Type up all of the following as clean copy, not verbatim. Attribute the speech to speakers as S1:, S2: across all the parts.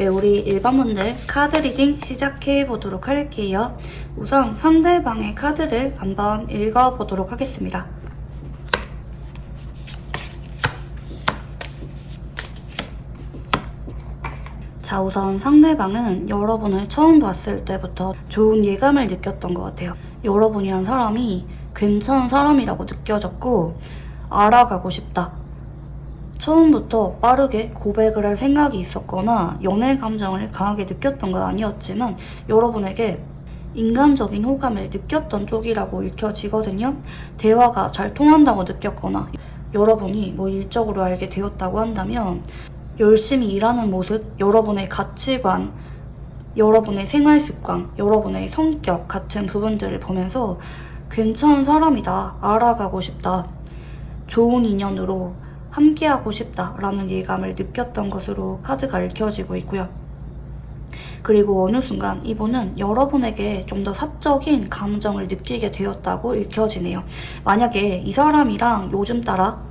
S1: 네, 우리 일반분들 카드 리딩 시작해 보도록 할게요. 우선 상대방의 카드를 한번 읽어보도록 하겠습니다. 자, 우선 상대방은 여러분을 처음 봤을 때부터 좋은 예감을 느꼈던 것 같아요. 여러분이란 사람이 괜찮은 사람이라고 느껴졌고 알아가고 싶다. 처음부터 빠르게 고백을 할 생각이 있었거나 연애 감정을 강하게 느꼈던 건 아니었지만 여러분에게 인간적인 호감을 느꼈던 쪽이라고 읽혀지거든요. 대화가 잘 통한다고 느꼈거나 여러분이 일적으로 알게 되었다고 한다면 열심히 일하는 모습, 여러분의 가치관, 여러분의 생활 습관, 여러분의 성격 같은 부분들을 보면서 괜찮은 사람이다, 알아가고 싶다, 좋은 인연으로 함께하고 싶다라는 예감을 느꼈던 것으로 카드가 읽혀지고 있고요. 그리고 어느 순간 이분은 여러분에게 좀 더 사적인 감정을 느끼게 되었다고 읽혀지네요. 만약에 이 사람이랑 요즘 따라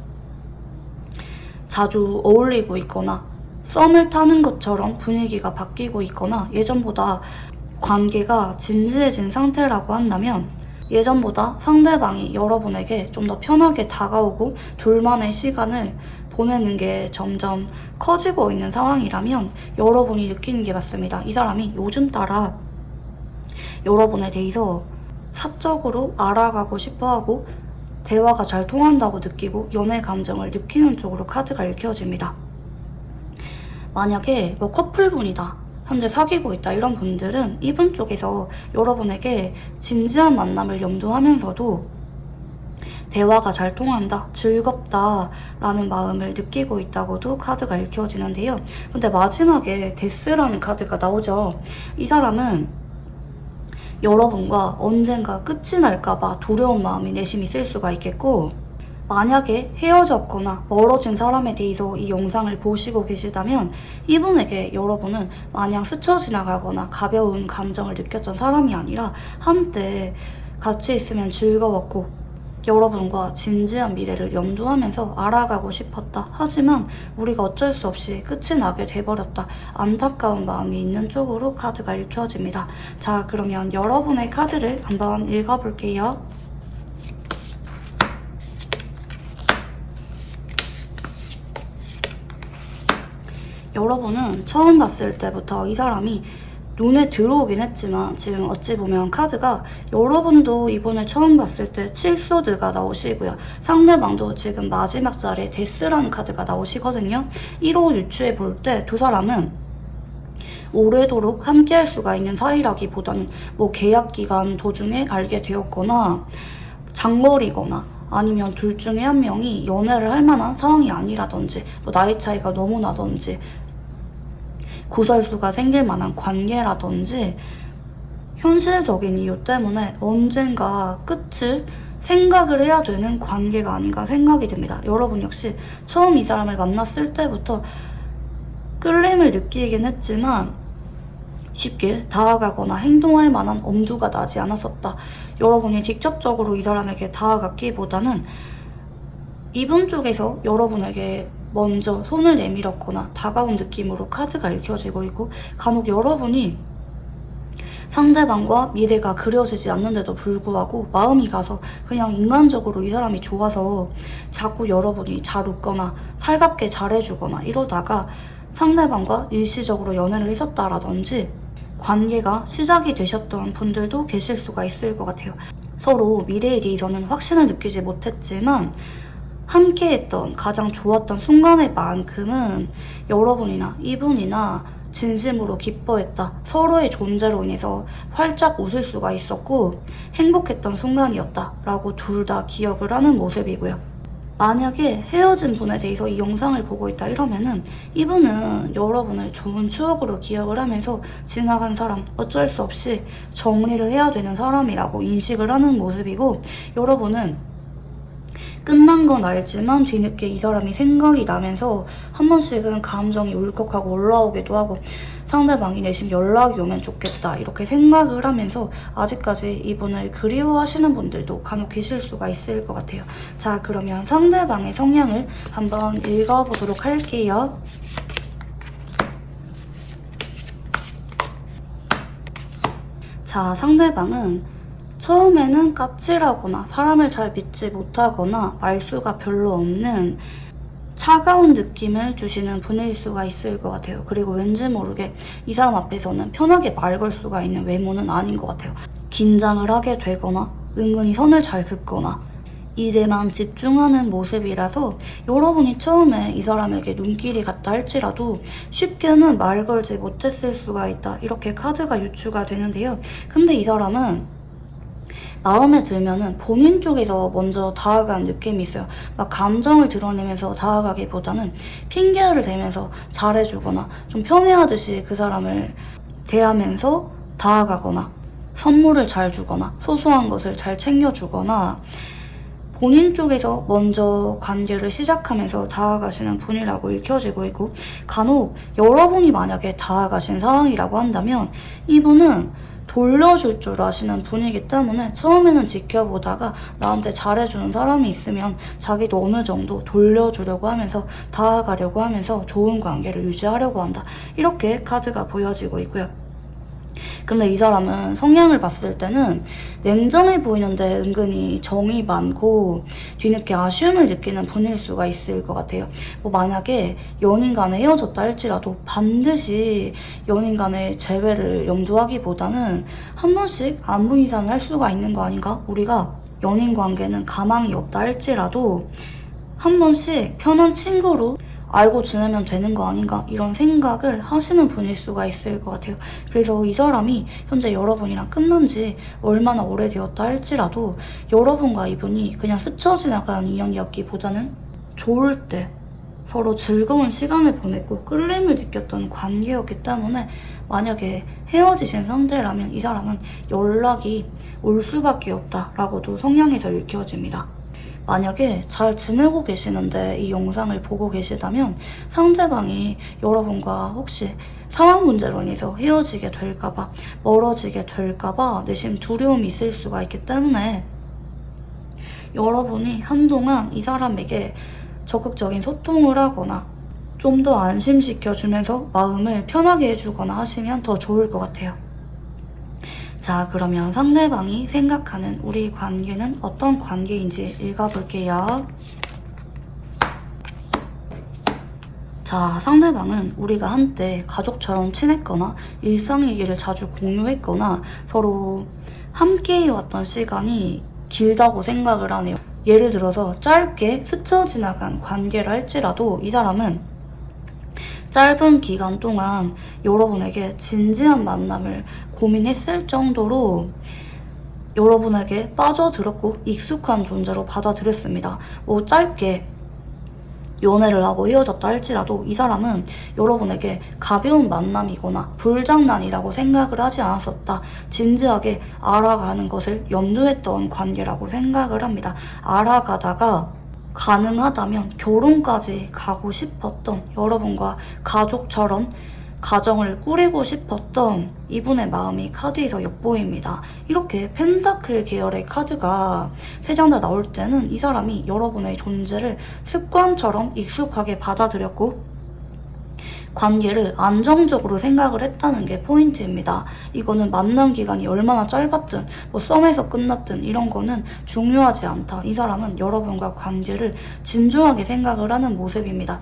S1: 자주 어울리고 있거나 썸을 타는 것처럼 분위기가 바뀌고 있거나 예전보다 관계가 진지해진 상태라고 한다면 예전보다 상대방이 여러분에게 좀 더 편하게 다가오고 둘만의 시간을 보내는 게 점점 커지고 있는 상황이라면 여러분이 느끼는 게 맞습니다. 이 사람이 요즘 따라 여러분에 대해서 사적으로 알아가고 싶어하고 대화가 잘 통한다고 느끼고 연애 감정을 느끼는 쪽으로 카드가 읽혀집니다. 만약에 커플분이다, 현재 사귀고 있다 이런 분들은 이분 쪽에서 여러분에게 진지한 만남을 염두하면서도 대화가 잘 통한다, 즐겁다 라는 마음을 느끼고 있다고도 카드가 읽혀지는데요. 근데 마지막에 데스라는 카드가 나오죠. 이 사람은 여러분과 언젠가 끝이 날까봐 두려운 마음이 내심 있을 수가 있겠고 만약에 헤어졌거나 멀어진 사람에 대해서 이 영상을 보시고 계시다면 이분에게 여러분은 마냥 스쳐 지나가거나 가벼운 감정을 느꼈던 사람이 아니라 한때 같이 있으면 즐거웠고 여러분과 진지한 미래를 염두하면서 알아가고 싶었다. 하지만 우리가 어쩔 수 없이 끝이 나게 돼버렸다. 안타까운 마음이 있는 쪽으로 카드가 읽혀집니다. 자, 그러면 여러분의 카드를 한번 읽어볼게요. 여러분은 처음 봤을 때부터 이 사람이 눈에 들어오긴 했지만 지금 어찌 보면 카드가 여러분도 이분을 처음 봤을 때 7소드가 나오시고요. 상대방도 지금 마지막 자리에 데스라는 카드가 나오시거든요. 1호 유추해 볼 때 두 사람은 오래도록 함께할 수가 있는 사이라기보다는 계약기간 도중에 알게 되었거나 장거리거나 아니면 둘 중에 한 명이 연애를 할 만한 상황이 아니라든지 나이 차이가 너무 나든지 구설수가 생길 만한 관계라든지 현실적인 이유 때문에 언젠가 끝을 생각을 해야 되는 관계가 아닌가 생각이 듭니다. 여러분 역시 처음 이 사람을 만났을 때부터 끌림을 느끼긴 했지만 쉽게 다가가거나 행동할 만한 엄두가 나지 않았었다. 여러분이 직접적으로 이 사람에게 다가갔기보다는 이분 쪽에서 여러분에게 먼저 손을 내밀었거나 다가온 느낌으로 카드가 읽혀지고 있고 간혹 여러분이 상대방과 미래가 그려지지 않는데도 불구하고 마음이 가서 그냥 인간적으로 이 사람이 좋아서 자꾸 여러분이 잘 웃거나 살갑게 잘해주거나 이러다가 상대방과 일시적으로 연애를 했었다라든지 관계가 시작이 되셨던 분들도 계실 수가 있을 것 같아요. 서로 미래에 대해서는 확신을 느끼지 못했지만 함께했던 가장 좋았던 순간에만큼은 여러분이나 이분이나 진심으로 기뻐했다. 서로의 존재로 인해서 활짝 웃을 수가 있었고 행복했던 순간이었다 라고 둘 다 기억을 하는 모습이고요. 만약에 헤어진 분에 대해서 이 영상을 보고 있다 이러면은 이분은 여러분을 좋은 추억으로 기억을 하면서 지나간 사람, 어쩔 수 없이 정리를 해야 되는 사람이라고 인식을 하는 모습이고 여러분은 끝난 건 알지만 뒤늦게 이 사람이 생각이 나면서 한 번씩은 감정이 울컥하고 올라오기도 하고 상대방이 내심 연락이 오면 좋겠다 이렇게 생각을 하면서 아직까지 이분을 그리워하시는 분들도 간혹 계실 수가 있을 것 같아요. 자, 그러면 상대방의 성향을 한번 읽어보도록 할게요. 자, 상대방은 처음에는 까칠하거나 사람을 잘 믿지 못하거나 말수가 별로 없는 차가운 느낌을 주시는 분일 수가 있을 것 같아요. 그리고 왠지 모르게 이 사람 앞에서는 편하게 말 걸 수가 있는 외모는 아닌 것 같아요. 긴장을 하게 되거나 은근히 선을 잘 긋거나 일에만 집중하는 모습이라서 여러분이 처음에 이 사람에게 눈길이 갔다 할지라도 쉽게는 말 걸지 못했을 수가 있다. 이렇게 카드가 유추가 되는데요. 근데 이 사람은 마음에 들면은 본인 쪽에서 먼저 다가간 느낌이 있어요. 막 감정을 드러내면서 다가가기보다는 핑계를 대면서 잘해주거나 좀 편애하듯이 그 사람을 대하면서 다가가거나 선물을 잘 주거나 소소한 것을 잘 챙겨주거나 본인 쪽에서 먼저 관계를 시작하면서 다가가시는 분이라고 읽혀지고 있고, 간혹 여러분이 만약에 다가가신 상황이라고 한다면 이분은 돌려줄 줄 아시는 분이기 때문에 처음에는 지켜보다가 나한테 잘해주는 사람이 있으면 자기도 어느 정도 돌려주려고 하면서 다가가려고 하면서 좋은 관계를 유지하려고 한다. 이렇게 카드가 보여지고 있고요. 근데 이 사람은 성향을 봤을 때는 냉정해 보이는데 은근히 정이 많고 뒤늦게 아쉬움을 느끼는 분일 수가 있을 것 같아요. 뭐 만약에 연인 간에 헤어졌다 할지라도 반드시 연인 간의 재회를 염두하기보다는 한 번씩 안부 인사를 할 수가 있는 거 아닌가? 우리가 연인 관계는 가망이 없다 할지라도 한 번씩 편한 친구로 알고 지내면 되는 거 아닌가 이런 생각을 하시는 분일 수가 있을 것 같아요. 그래서 이 사람이 현재 여러분이랑 끝난 지 얼마나 오래되었다 할지라도 여러분과 이분이 그냥 스쳐 지나간 인연이었기보다는 좋을 때 서로 즐거운 시간을 보냈고 끌림을 느꼈던 관계였기 때문에 만약에 헤어지신 상태라면 이 사람은 연락이 올 수밖에 없다라고도 성향에서 읽혀집니다. 만약에 잘 지내고 계시는데 이 영상을 보고 계시다면 상대방이 여러분과 혹시 상황 문제로 인해서 헤어지게 될까봐, 멀어지게 될까봐 내심 두려움이 있을 수가 있기 때문에 여러분이 한동안 이 사람에게 적극적인 소통을 하거나 좀 더 안심시켜주면서 마음을 편하게 해주거나 하시면 더 좋을 것 같아요. 자, 그러면 상대방이 생각하는 우리 관계는 어떤 관계인지 읽어볼게요. 자, 상대방은 우리가 한때 가족처럼 친했거나 일상 얘기를 자주 공유했거나 서로 함께 해왔던 시간이 길다고 생각을 하네요. 예를 들어서 짧게 스쳐 지나간 관계라 할지라도 이 사람은 짧은 기간 동안 여러분에게 진지한 만남을 고민했을 정도로 여러분에게 빠져들었고 익숙한 존재로 받아들였습니다. 뭐 짧게 연애를 하고 헤어졌다 할지라도 이 사람은 여러분에게 가벼운 만남이거나 불장난이라고 생각을 하지 않았었다. 진지하게 알아가는 것을 염두했던 관계라고 생각을 합니다. 알아가다가 가능하다면 결혼까지 가고 싶었던, 여러분과 가족처럼 가정을 꾸리고 싶었던 이분의 마음이 카드에서 엿보입니다. 이렇게 펜타클 계열의 카드가 3장 다 나올 때는 이 사람이 여러분의 존재를 습관처럼 익숙하게 받아들였고 관계를 안정적으로 생각을 했다는 게 포인트입니다. 이거는 만난 기간이 얼마나 짧았든 뭐 썸에서 끝났든 이런 거는 중요하지 않다. 이 사람은 여러분과 관계를 진중하게 생각을 하는 모습입니다.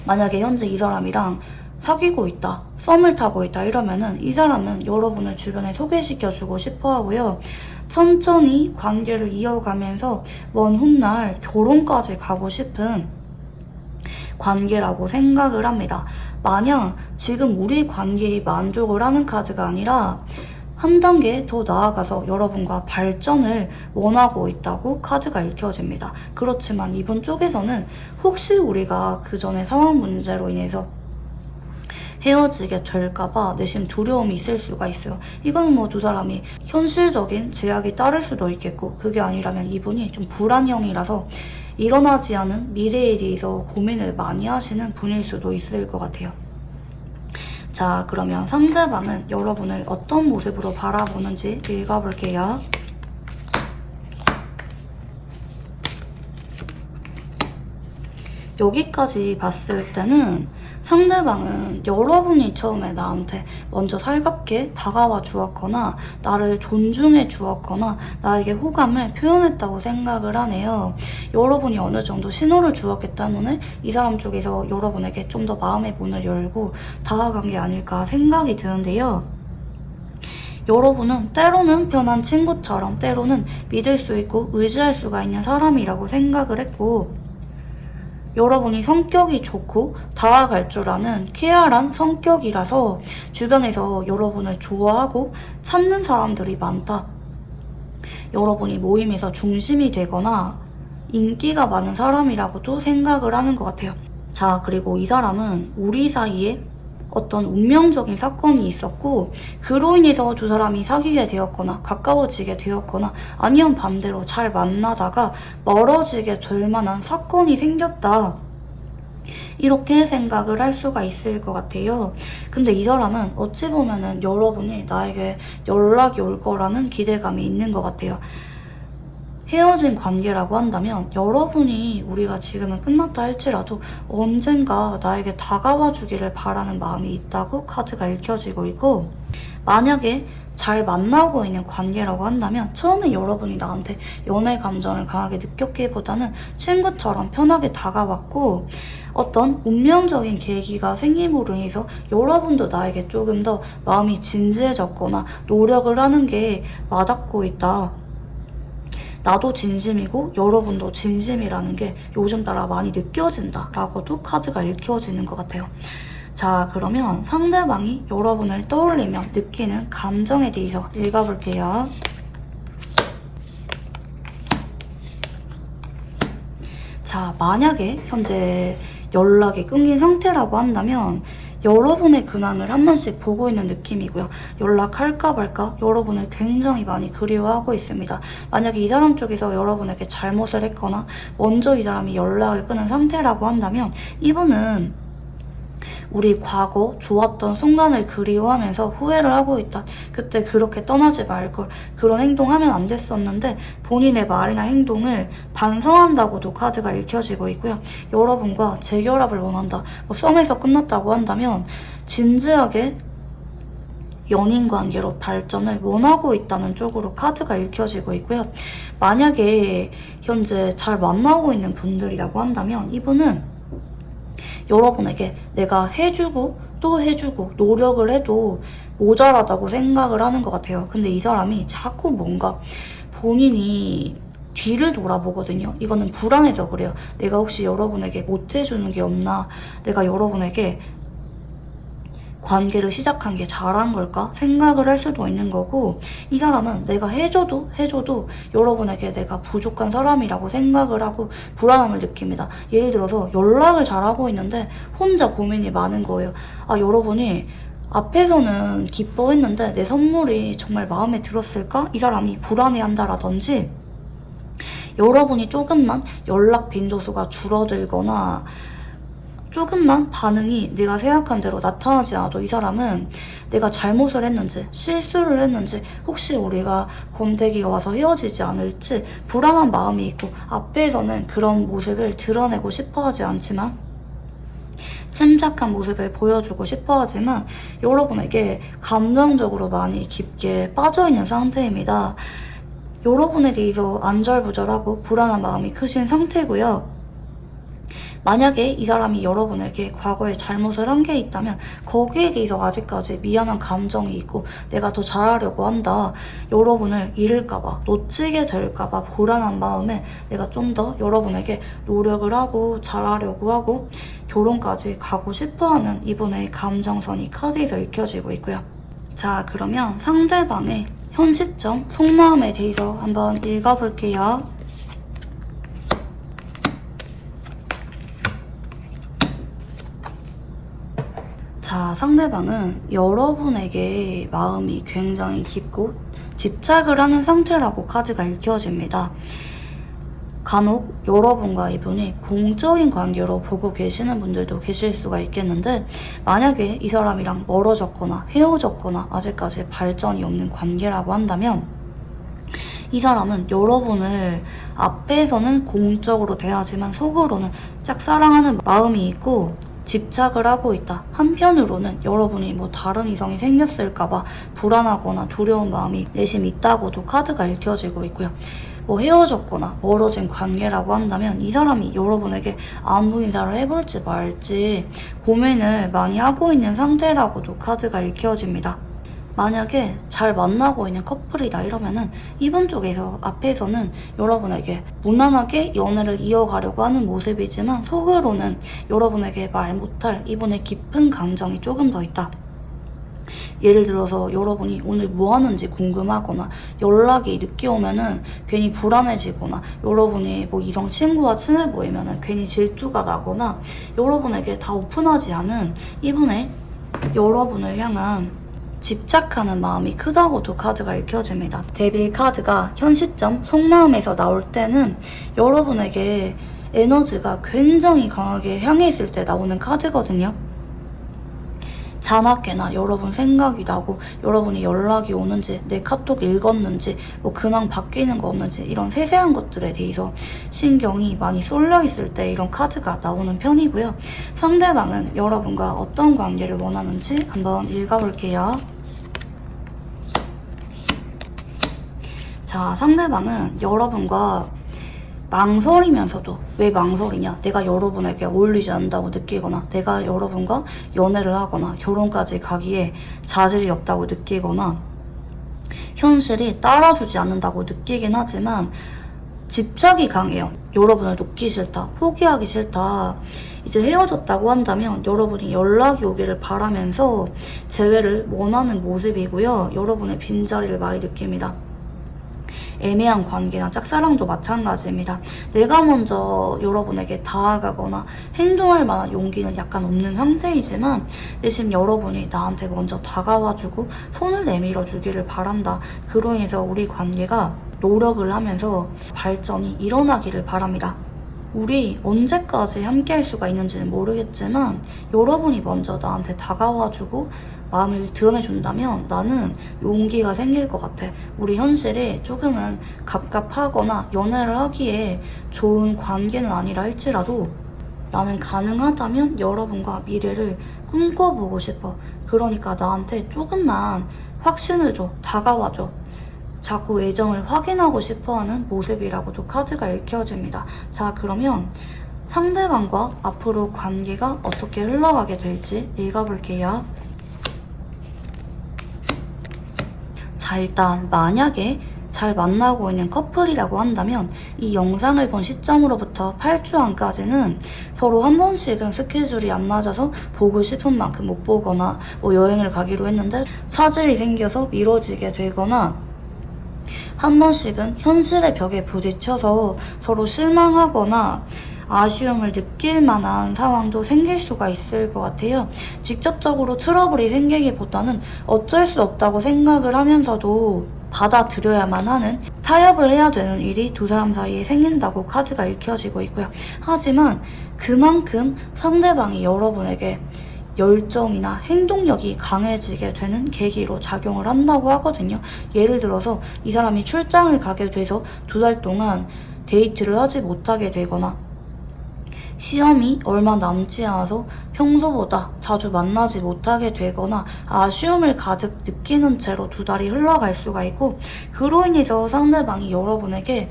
S1: 만약에 현재 이 사람이랑 사귀고 있다, 썸을 타고 있다 이러면은 이 사람은 여러분을 주변에 소개시켜주고 싶어 하고요. 천천히 관계를 이어가면서 먼 훗날 결혼까지 가고 싶은 관계라고 생각을 합니다. 마냥 지금 우리 관계에 만족을 하는 카드가 아니라 한 단계 더 나아가서 여러분과 발전을 원하고 있다고 카드가 읽혀집니다. 그렇지만 이분 쪽에서는 혹시 우리가 그 전에 상황 문제로 인해서 헤어지게 될까봐 내심 두려움이 있을 수가 있어요. 이건 뭐 두 사람이 현실적인 제약이 따를 수도 있겠고, 그게 아니라면 이분이 좀 불안형이라서 일어나지 않은 미래에 대해서 고민을 많이 하시는 분일 수도 있을 것 같아요. 자, 그러면 상대방은 여러분을 어떤 모습으로 바라보는지 읽어볼게요. 여기까지 봤을 때는 상대방은 여러분이 처음에 나한테 먼저 살갑게 다가와 주었거나 나를 존중해 주었거나 나에게 호감을 표현했다고 생각을 하네요. 여러분이 어느 정도 신호를 주었기 때문에 이 사람 쪽에서 여러분에게 좀 더 마음의 문을 열고 다가간 게 아닐까 생각이 드는데요. 여러분은 때로는 편한 친구처럼 때로는 믿을 수 있고 의지할 수가 있는 사람이라고 생각을 했고, 여러분이 성격이 좋고 다가갈 줄 아는 쾌활한 성격이라서 주변에서 여러분을 좋아하고 찾는 사람들이 많다. 여러분이 모임에서 중심이 되거나 인기가 많은 사람이라고도 생각을 하는 것 같아요. 자, 그리고 이 사람은 우리 사이에 어떤 운명적인 사건이 있었고 그로 인해서 두 사람이 사귀게 되었거나 가까워지게 되었거나 아니면 반대로 잘 만나다가 멀어지게 될 만한 사건이 생겼다. 이렇게 생각을 할 수가 있을 것 같아요. 근데 이 사람은 어찌 보면은 여러분이 나에게 연락이 올 거라는 기대감이 있는 것 같아요. 헤어진 관계라고 한다면 여러분이 우리가 지금은 끝났다 할지라도 언젠가 나에게 다가와 주기를 바라는 마음이 있다고 카드가 읽혀지고 있고, 만약에 잘 만나고 있는 관계라고 한다면 처음에 여러분이 나한테 연애 감정을 강하게 느꼈기보다는 친구처럼 편하게 다가왔고 어떤 운명적인 계기가 생김으로 인해서 여러분도 나에게 조금 더 마음이 진지해졌거나 노력을 하는 게 와닿고 있다. 나도 진심이고 여러분도 진심이라는 게 요즘 따라 많이 느껴진다 라고도 카드가 읽혀지는 것 같아요. 자, 그러면 상대방이 여러분을 떠올리면 느끼는 감정에 대해서 읽어볼게요. 자, 만약에 현재 연락이 끊긴 상태라고 한다면 여러분의 근황을 한 번씩 보고 있는 느낌이고요. 연락할까 말까 여러분을 굉장히 많이 그리워하고 있습니다. 만약에 이 사람 쪽에서 여러분에게 잘못을 했거나 먼저 이 사람이 연락을 끊은 상태라고 한다면 이분은 우리 과거 좋았던 순간을 그리워하면서 후회를 하고 있다. 그때 그렇게 떠나지 말걸. 그런 행동하면 안 됐었는데 본인의 말이나 행동을 반성한다고도 카드가 읽혀지고 있고요. 여러분과 재결합을 원한다. 썸에서 끝났다고 한다면 진지하게 연인 관계로 발전을 원하고 있다는 쪽으로 카드가 읽혀지고 있고요. 만약에 현재 잘 만나고 있는 분들이라고 한다면 이분은 여러분에게 내가 해주고 또 해주고 노력을 해도 모자라다고 생각을 하는 것 같아요. 근데 이 사람이 자꾸 뭔가 본인이 뒤를 돌아보거든요. 이거는 불안해서 그래요. 내가 혹시 여러분에게 못해주는 게 없나? 내가 여러분에게 관계를 시작한 게 잘한 걸까 생각을 할 수도 있는 거고, 이 사람은 내가 해줘도 여러분에게 내가 부족한 사람이라고 생각을 하고 불안함을 느낍니다. 예를 들어서 연락을 잘하고 있는데 혼자 고민이 많은 거예요. 아, 여러분이 앞에서는 기뻐했는데 내 선물이 정말 마음에 들었을까? 이 사람이 불안해한다라든지, 여러분이 조금만 연락 빈도수가 줄어들거나 조금만 반응이 내가 생각한 대로 나타나지 않아도 이 사람은 내가 잘못을 했는지 실수를 했는지 혹시 우리가 권태기가 와서 헤어지지 않을지 불안한 마음이 있고, 앞에서는 그런 모습을 드러내고 싶어하지 않지만 침착한 모습을 보여주고 싶어하지만 여러분에게 감정적으로 많이 깊게 빠져있는 상태입니다. 여러분에 대해서 안절부절하고 불안한 마음이 크신 상태고요. 만약에 이 사람이 여러분에게 과거에 잘못을 한 게 있다면 거기에 대해서 아직까지 미안한 감정이 있고 내가 더 잘하려고 한다. 여러분을 잃을까봐, 놓치게 될까봐 불안한 마음에 내가 좀 더 여러분에게 노력을 하고 잘하려고 하고 결혼까지 가고 싶어하는 이분의 감정선이 카드에서 읽혀지고 있고요. 자, 그러면 상대방의 현 시점 속마음에 대해서 한번 읽어볼게요. 자, 상대방은 여러분에게 마음이 굉장히 깊고 집착을 하는 상태라고 카드가 읽혀집니다. 간혹 여러분과 이분이 공적인 관계로 보고 계시는 분들도 계실 수가 있겠는데, 만약에 이 사람이랑 멀어졌거나 헤어졌거나 아직까지 발전이 없는 관계라고 한다면 이 사람은 여러분을 앞에서는 공적으로 대하지만 속으로는 짝사랑하는 마음이 있고 집착을 하고 있다. 한편으로는 여러분이 뭐 다른 이성이 생겼을까봐 불안하거나 두려운 마음이 내심 있다고도 카드가 읽혀지고 있고요. 뭐 헤어졌거나 멀어진 관계라고 한다면 이 사람이 여러분에게 안부 인사를 해볼지 말지 고민을 많이 하고 있는 상태라고도 카드가 읽혀집니다. 만약에 잘 만나고 있는 커플이다 이러면은 이분 쪽에서 앞에서는 여러분에게 무난하게 연애를 이어가려고 하는 모습이지만 속으로는 여러분에게 말 못할 이분의 깊은 감정이 조금 더 있다. 예를 들어서 여러분이 오늘 뭐 하는지 궁금하거나 연락이 늦게 오면은 괜히 불안해지거나 여러분이 뭐 이성 친구와 친해 보이면은 괜히 질투가 나거나 여러분에게 다 오픈하지 않은 이분의 여러분을 향한 집착하는 마음이 크다고도 카드가 읽혀집니다. 데빌 카드가 현 시점 속마음에서 나올 때는 여러분에게 에너지가 굉장히 강하게 향해 있을 때 나오는 카드거든요. 자나깨나 여러분 생각이 나고 여러분이 연락이 오는지 내 카톡 읽었는지 뭐 근황 바뀌는 거 없는지 이런 세세한 것들에 대해서 신경이 많이 쏠려 있을 때 이런 카드가 나오는 편이고요. 상대방은 여러분과 어떤 관계를 원하는지 한번 읽어볼게요. 자, 상대방은 여러분과 망설이면서도 왜 망설이냐? 내가 여러분에게 어울리지 않는다고 느끼거나 내가 여러분과 연애를 하거나 결혼까지 가기에 자질이 없다고 느끼거나 현실이 따라주지 않는다고 느끼긴 하지만 집착이 강해요. 여러분을 놓기 싫다, 포기하기 싫다. 이제 헤어졌다고 한다면 여러분이 연락이 오기를 바라면서 재회를 원하는 모습이고요. 여러분의 빈자리를 많이 느낍니다. 애매한 관계나 짝사랑도 마찬가지입니다. 내가 먼저 여러분에게 다가가거나 행동할 만한 용기는 약간 없는 상태이지만 대신 여러분이 나한테 먼저 다가와주고 손을 내밀어 주기를 바란다. 그로 인해서 우리 관계가 노력을 하면서 발전이 일어나기를 바랍니다. 우리 언제까지 함께 할 수가 있는지는 모르겠지만 여러분이 먼저 나한테 다가와주고 마음을 드러내준다면 나는 용기가 생길 것 같아. 우리 현실이 조금은 갑갑하거나 연애를 하기에 좋은 관계는 아니라 할지라도 나는 가능하다면 여러분과 미래를 꿈꿔보고 싶어. 그러니까 나한테 조금만 확신을 줘. 다가와줘. 자꾸 애정을 확인하고 싶어하는 모습이라고도 카드가 읽혀집니다. 자, 그러면 상대방과 앞으로 관계가 어떻게 흘러가게 될지 읽어볼게요. 자, 일단 만약에 잘 만나고 있는 커플이라고 한다면 이 영상을 본 시점으로부터 8주 안까지는 서로 한 번씩은 스케줄이 안 맞아서 보고 싶은 만큼 못 보거나 뭐 여행을 가기로 했는데 차질이 생겨서 미뤄지게 되거나 한 번씩은 현실의 벽에 부딪혀서 서로 실망하거나 아쉬움을 느낄 만한 상황도 생길 수가 있을 것 같아요. 직접적으로 트러블이 생기기보다는 어쩔 수 없다고 생각을 하면서도 받아들여야만 하는 타협을 해야 되는 일이 두 사람 사이에 생긴다고 카드가 읽혀지고 있고요. 하지만 그만큼 상대방이 여러분에게 열정이나 행동력이 강해지게 되는 계기로 작용을 한다고 하거든요. 예를 들어서 이 사람이 출장을 가게 돼서 2달 동안 데이트를 하지 못하게 되거나 시험이 얼마 남지 않아서 평소보다 자주 만나지 못하게 되거나 아쉬움을 가득 느끼는 채로 2달이 흘러갈 수가 있고 그로 인해서 상대방이 여러분에게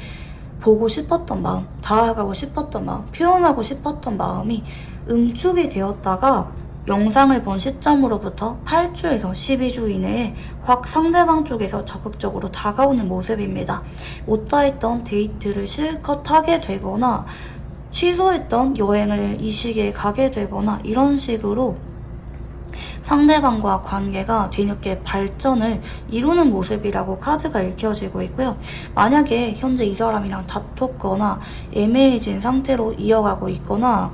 S1: 보고 싶었던 마음, 다가가고 싶었던 마음, 표현하고 싶었던 마음이 응축이 되었다가 영상을 본 시점으로부터 8주에서 12주 이내에 확 상대방 쪽에서 적극적으로 다가오는 모습입니다. 못다 했던 데이트를 실컷 하게 되거나 취소했던 여행을 이 시기에 가게 되거나 이런 식으로 상대방과 관계가 뒤늦게 발전을 이루는 모습이라고 카드가 읽혀지고 있고요. 만약에 현재 이 사람이랑 다퉜거나 애매해진 상태로 이어가고 있거나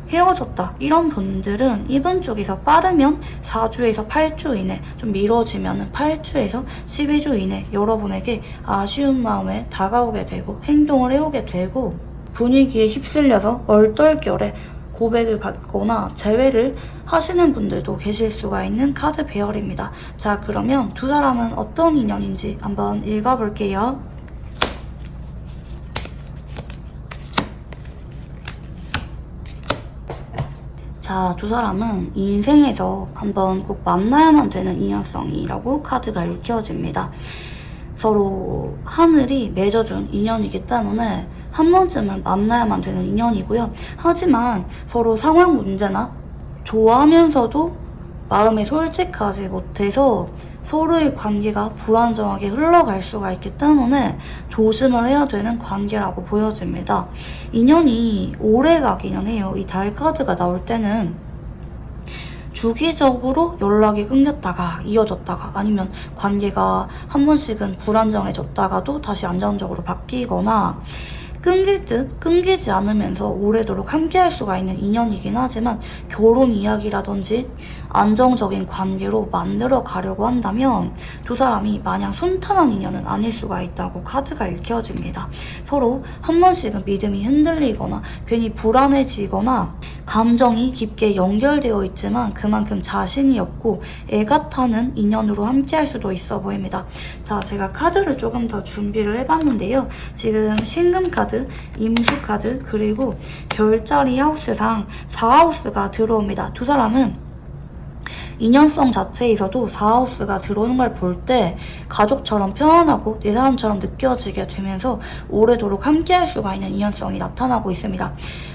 S1: 헤어졌다 이런 분들은 이분 쪽에서 빠르면 4주에서 8주 이내, 좀 미뤄지면 8주에서 12주 이내 여러분에게 아쉬운 마음에 다가오게 되고 행동을 해오게 되고 분위기에 휩쓸려서 얼떨결에 고백을 받거나 재회를 하시는 분들도 계실 수가 있는 카드 배열입니다. 자, 그러면 두 사람은 어떤 인연인지 한번 읽어볼게요. 자, 두 사람은 인생에서 한번 꼭 만나야만 되는 인연성이라고 카드가 읽혀집니다. 서로 하늘이 맺어준 인연이기 때문에 한 번쯤은 만나야만 되는 인연이고요. 하지만 서로 상황 문제나 좋아하면서도 마음이 솔직하지 못해서 서로의 관계가 불안정하게 흘러갈 수가 있기 때문에 조심을 해야 되는 관계라고 보여집니다. 인연이 오래 가기는 해요. 이 달 카드가 나올 때는 주기적으로 연락이 끊겼다가 이어졌다가 아니면 관계가 한 번씩은 불안정해졌다가도 다시 안정적으로 바뀌거나 끊길 듯 끊기지 않으면서 오래도록 함께할 수가 있는 인연이긴 하지만 결혼 이야기라든지 안정적인 관계로 만들어 가려고 한다면 두 사람이 마냥 순탄한 인연은 아닐 수가 있다고 카드가 읽혀집니다. 서로 한 번씩은 믿음이 흔들리거나 괜히 불안해지거나 감정이 깊게 연결되어 있지만 그만큼 자신이 없고 애가 타는 인연으로 함께할 수도 있어 보입니다. 자, 제가 카드를 조금 더 준비를 해봤는데요. 지금 신금 카드, 임수 카드, 그리고 별자리 하우스상 4하우스가 들어옵니다. 두 사람은 인연성 자체에서도 4하우스가 들어오는 걸 볼 때 가족처럼 편안하고 내 사람처럼 느껴지게 되면서 오래도록 함께할 수가 있는 인연성이 나타나고 있습니다.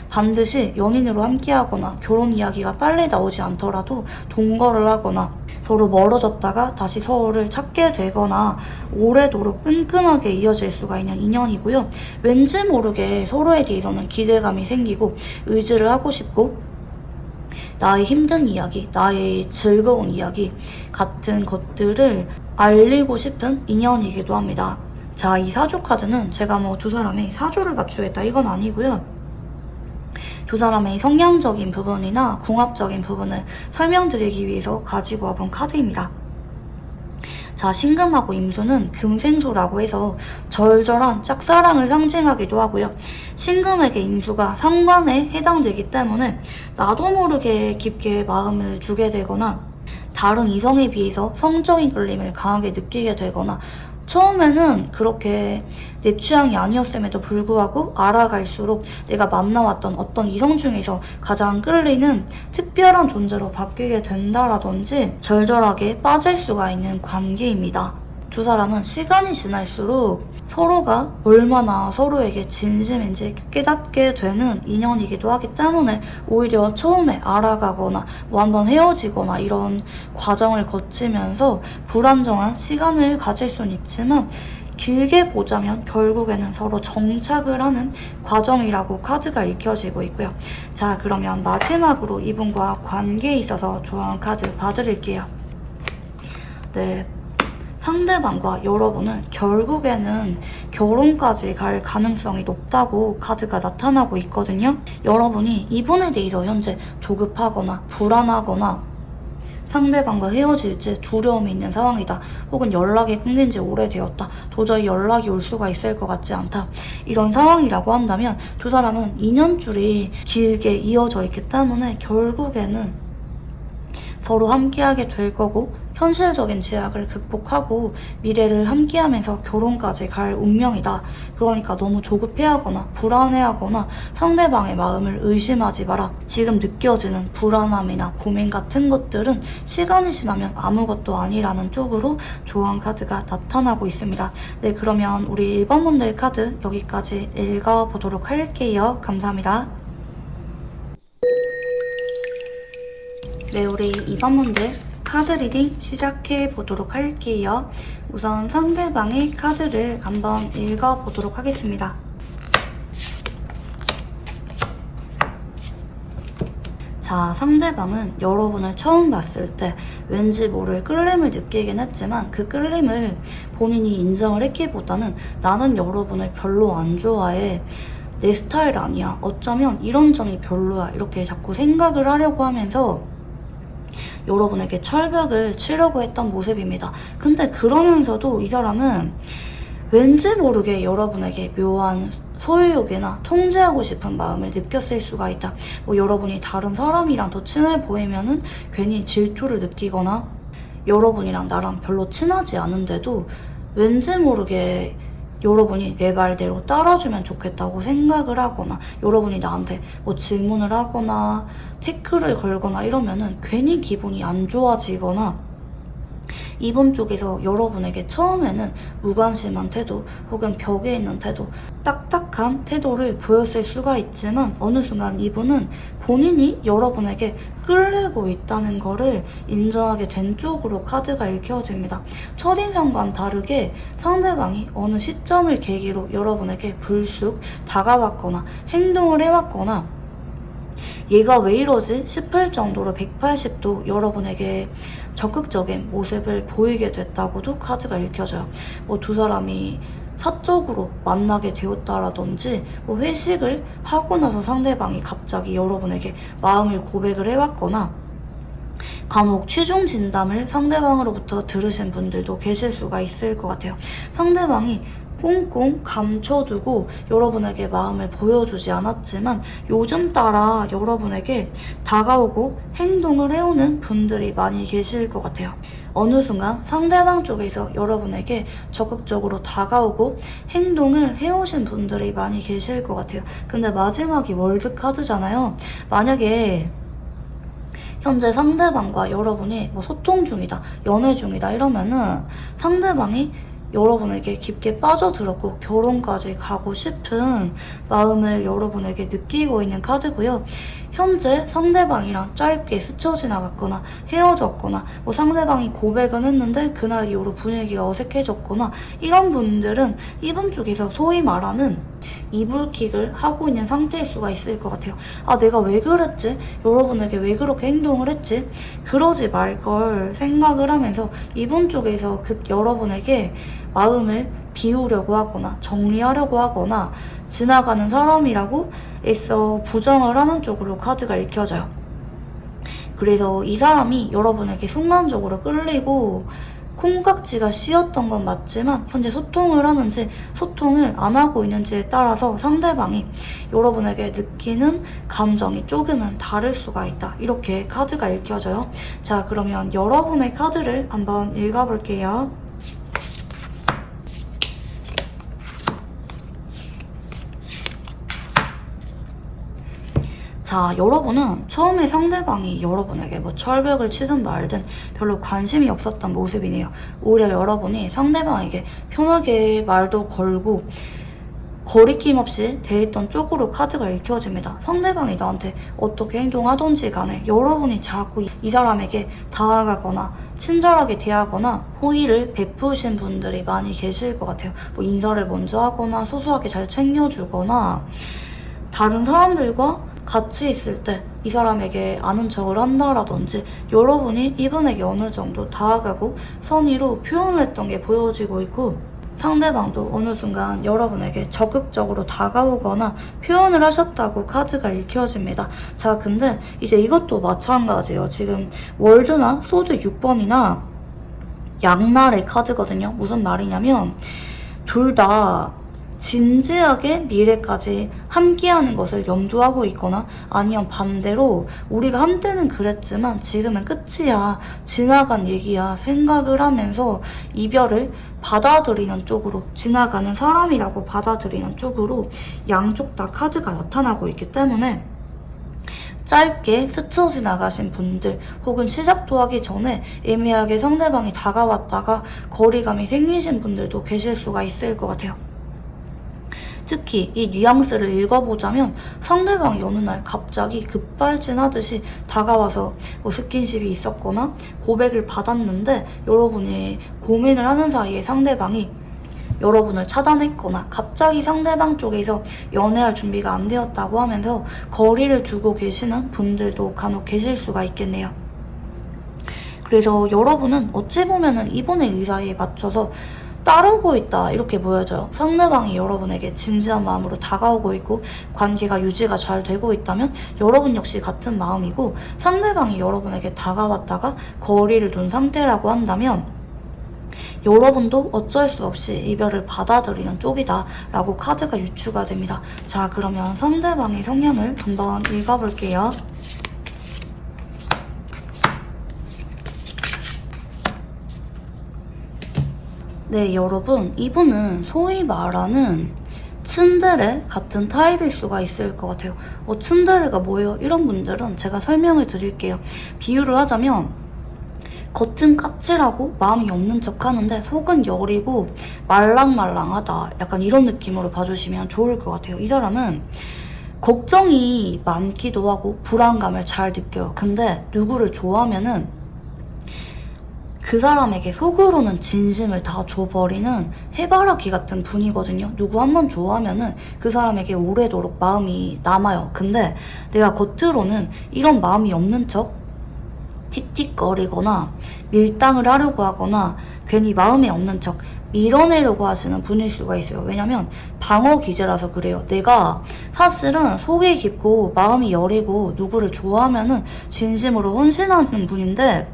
S1: 반드시 연인으로 함께하거나 결혼 이야기가 빨리 나오지 않더라도 동거를 하거나 서로 멀어졌다가 다시 서로를 찾게 되거나 오래도록 끈끈하게 이어질 수가 있는 인연이고요. 왠지 모르게 서로에 대해서는 기대감이 생기고 의지를 하고 싶고 나의 힘든 이야기, 나의 즐거운 이야기 같은 것들을 알리고 싶은 인연이기도 합니다. 자, 이 사주 카드는 제가 뭐 두 사람의 사주를 맞추겠다 이건 아니고요. 두 사람의 성향적인 부분이나 궁합적인 부분을 설명드리기 위해서 가지고 와본 카드입니다. 자, 신금하고 임수는 금생수라고 해서 절절한 짝사랑을 상징하기도 하고요. 신금에게 임수가 상관에 해당되기 때문에 나도 모르게 깊게 마음을 주게 되거나 다른 이성에 비해서 성적인 끌림을 강하게 느끼게 되거나 처음에는 그렇게 내 취향이 아니었음에도 불구하고 알아갈수록 내가 만나왔던 어떤 이성 중에서 가장 끌리는 특별한 존재로 바뀌게 된다라든지 절절하게 빠질 수가 있는 관계입니다. 두 사람은 시간이 지날수록 서로가 얼마나 서로에게 진심인지 깨닫게 되는 인연이기도 하기 때문에 오히려 처음에 알아가거나 뭐 한번 헤어지거나 이런 과정을 거치면서 불안정한 시간을 가질 수는 있지만 길게 보자면 결국에는 서로 정착을 하는 과정이라고 카드가 읽혀지고 있고요. 자, 그러면 마지막으로 이분과 관계에 있어서 좋아하는 카드 봐드릴게요. 네. 상대방과 여러분은 결국에는 결혼까지 갈 가능성이 높다고 카드가 나타나고 있거든요. 여러분이 이분에 대해서 현재 조급하거나 불안하거나 상대방과 헤어질지 두려움이 있는 상황이다. 혹은 연락이 끊긴 지 오래되었다. 도저히 연락이 올 수가 있을 것 같지 않다. 이런 상황이라고 한다면 두 사람은 인연줄이 길게 이어져 있기 때문에 결국에는 서로 함께하게 될 거고 현실적인 제약을 극복하고 미래를 함께하면서 결혼까지 갈 운명이다. 그러니까 너무 조급해하거나 불안해하거나 상대방의 마음을 의심하지 마라. 지금 느껴지는 불안함이나 고민 같은 것들은 시간이 지나면 아무것도 아니라는 쪽으로 조언 카드가 나타나고 있습니다. 네, 그러면 우리 1번 분들 카드 여기까지 읽어보도록 할게요. 감사합니다. 네, 우리 2번 분들 카드 리딩 시작해 보도록 할게요. 우선 상대방의 카드를 한번 읽어보도록 하겠습니다. 자, 상대방은 여러분을 처음 봤을 때 왠지 모를 끌림을 느끼긴 했지만 그 끌림을 본인이 인정을 했기보다는 나는 여러분을 별로 안 좋아해. 내 스타일 아니야. 어쩌면 이런 점이 별로야. 이렇게 자꾸 생각을 하려고 하면서 여러분에게 철벽을 치려고 했던 모습입니다. 근데 그러면서도 이 사람은 왠지 모르게 여러분에게 묘한 소유욕이나 통제하고 싶은 마음을 느꼈을 수가 있다. 뭐 여러분이 다른 사람이랑 더 친해 보이면은 괜히 질투를 느끼거나 여러분이랑 나랑 별로 친하지 않은데도 왠지 모르게 여러분이 내 말대로 따라주면 좋겠다고 생각을 하거나 여러분이 나한테 뭐 질문을 하거나 태클을 걸거나 이러면은 괜히 기분이 안 좋아지거나 이분 쪽에서 여러분에게 처음에는 무관심한 태도 혹은 벽에 있는 태도, 딱딱한 태도를 보였을 수가 있지만 어느 순간 이분은 본인이 여러분에게 끌리고 있다는 거를 인정하게 된 쪽으로 카드가 읽혀집니다. 첫인상과는 다르게 상대방이 어느 시점을 계기로 여러분에게 불쑥 다가왔거나 행동을 해왔거나 얘가 왜 이러지 싶을 정도로 180도 여러분에게 적극적인 모습을 보이게 됐다고도 카드가 읽혀져요. 뭐 두 사람이 사적으로 만나게 되었다라든지 뭐 회식을 하고 나서 상대방이 갑자기 여러분에게 마음을 고백을 해왔거나 간혹 취중 진담을 상대방으로부터 들으신 분들도 계실 수가 있을 것 같아요. 상대방이 꽁꽁 감춰두고 여러분에게 마음을 보여주지 않았지만 요즘 따라 여러분에게 다가오고 행동을 해오는 분들이 많이 계실 것 같아요. 어느 순간 상대방 쪽에서 여러분에게 적극적으로 다가오고 행동을 해오신 분들이 많이 계실 것 같아요. 근데 마지막이 월드 카드잖아요. 만약에 현재 상대방과 여러분이 뭐 소통 중이다, 연애 중이다 이러면은 상대방이 여러분에게 깊게 빠져들었고 결혼까지 가고 싶은 마음을 여러분에게 느끼고 있는 카드고요. 현재 상대방이랑 짧게 스쳐 지나갔거나 헤어졌거나 뭐 상대방이 고백은 했는데 그날 이후로 분위기가 어색해졌거나 이런 분들은 이분 쪽에서 소위 말하는 이불킥을 하고 있는 상태일 수가 있을 것 같아요. 아, 내가 왜 그랬지? 여러분에게 왜 그렇게 행동을 했지? 그러지 말 걸 생각을 하면서 이분 쪽에서 여러분에게 마음을 비우려고 하거나 정리하려고 하거나 지나가는 사람이라고 애써 부정을 하는 쪽으로 카드가 읽혀져요. 그래서 이 사람이 여러분에게 순간적으로 끌리고 콩깍지가 씌었던 건 맞지만 현재 소통을 하는지 소통을 안 하고 있는지에 따라서 상대방이 여러분에게 느끼는 감정이 조금은 다를 수가 있다. 이렇게 카드가 읽혀져요. 자, 그러면 여러분의 카드를 한번 읽어볼게요. 자, 여러분은 처음에 상대방이 여러분에게 뭐 철벽을 치든 말든 별로 관심이 없었던 모습이네요. 오히려 여러분이 상대방에게 편하게 말도 걸고 거리낌 없이 대했던 쪽으로 카드가 읽혀집니다. 상대방이 나한테 어떻게 행동하던지 간에 여러분이 자꾸 이 사람에게 다가가거나 친절하게 대하거나 호의를 베푸신 분들이 많이 계실 것 같아요. 뭐 인사를 먼저 하거나 소소하게 잘 챙겨주거나 다른 사람들과 같이 있을 때 이 사람에게 아는 척을 한다라든지 여러분이 이분에게 어느 정도 다가가고 선의로 표현을 했던 게 보여지고 있고 상대방도 어느 순간 여러분에게 적극적으로 다가오거나 표현을 하셨다고 카드가 읽혀집니다. 자, 근데 이제 이것도 마찬가지예요. 지금 월드나 소드 6번이나 양날의 카드거든요. 무슨 말이냐면 둘 다 진지하게 미래까지 함께하는 것을 염두하고 있거나 아니면 반대로 우리가 한때는 그랬지만 지금은 끝이야, 지나간 얘기야 생각을 하면서 이별을 받아들이는 쪽으로 지나가는 사람이라고 받아들이는 쪽으로 양쪽 다 카드가 나타나고 있기 때문에 짧게 스쳐 지나가신 분들 혹은 시작도 하기 전에 애매하게 상대방이 다가왔다가 거리감이 생기신 분들도 계실 수가 있을 것 같아요. 특히 이 뉘앙스를 읽어보자면 상대방이 어느 날 갑자기 급발진하듯이 다가와서 뭐 스킨십이 있었거나 고백을 받았는데 여러분이 고민을 하는 사이에 상대방이 여러분을 차단했거나 갑자기 상대방 쪽에서 연애할 준비가 안 되었다고 하면서 거리를 두고 계시는 분들도 간혹 계실 수가 있겠네요. 그래서 여러분은 어찌 보면은 이분의 의사에 맞춰서 따르고 있다 이렇게 보여져요. 상대방이 여러분에게 진지한 마음으로 다가오고 있고 관계가 유지가 잘 되고 있다면 여러분 역시 같은 마음이고 상대방이 여러분에게 다가왔다가 거리를 둔 상태라고 한다면 여러분도 어쩔 수 없이 이별을 받아들이는 쪽이다 라고 카드가 유추가 됩니다. 자, 그러면 상대방의 성향을 한번 읽어볼게요. 네, 여러분, 이분은 소위 말하는 츤데레 같은 타입일 수가 있을 것 같아요. 츤데레가 뭐예요? 이런 분들은 제가 설명을 드릴게요. 비유를 하자면 겉은 까칠하고 마음이 없는 척 하는데 속은 여리고 말랑말랑하다. 약간 이런 느낌으로 봐주시면 좋을 것 같아요. 이 사람은 걱정이 많기도 하고 불안감을 잘 느껴요. 근데 누구를 좋아하면은 그 사람에게 속으로는 진심을 다 줘버리는 해바라기 같은 분이거든요. 누구 한 번 좋아하면은 그 사람에게 오래도록 마음이 남아요. 근데 내가 겉으로는 이런 마음이 없는 척 틱틱거리거나 밀당을 하려고 하거나 괜히 마음이 없는 척 밀어내려고 하시는 분일 수가 있어요. 왜냐면 방어 기제라서 그래요. 내가 사실은 속이 깊고 마음이 여리고 누구를 좋아하면은 진심으로 헌신하시는 분인데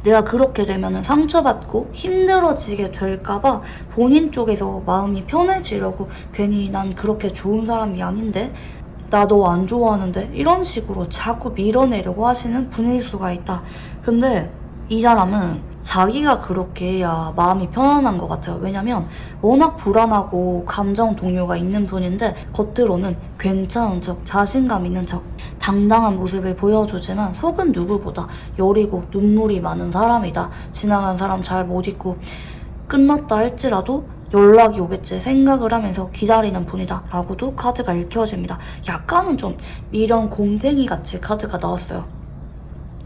S1: 내가 그렇게 되면 상처받고 힘들어지게 될까봐 본인 쪽에서 마음이 편해지려고 괜히 난 그렇게 좋은 사람이 아닌데 나 너 안 좋아하는데 이런 식으로 자꾸 밀어내려고 하시는 분일 수가 있다. 근데 이 사람은 자기가 그렇게 해야 마음이 편안한 것 같아요. 왜냐면 워낙 불안하고 감정 동요가 있는 분인데 겉으로는 괜찮은 척, 자신감 있는 척, 당당한 모습을 보여주지만 속은 누구보다 여리고 눈물이 많은 사람이다. 지나간 사람 잘 못 잊고 끝났다 할지라도 연락이 오겠지 생각을 하면서 기다리는 분이다 라고도 카드가 읽혀집니다. 약간은 좀 미련 곰탱이 같이 카드가 나왔어요.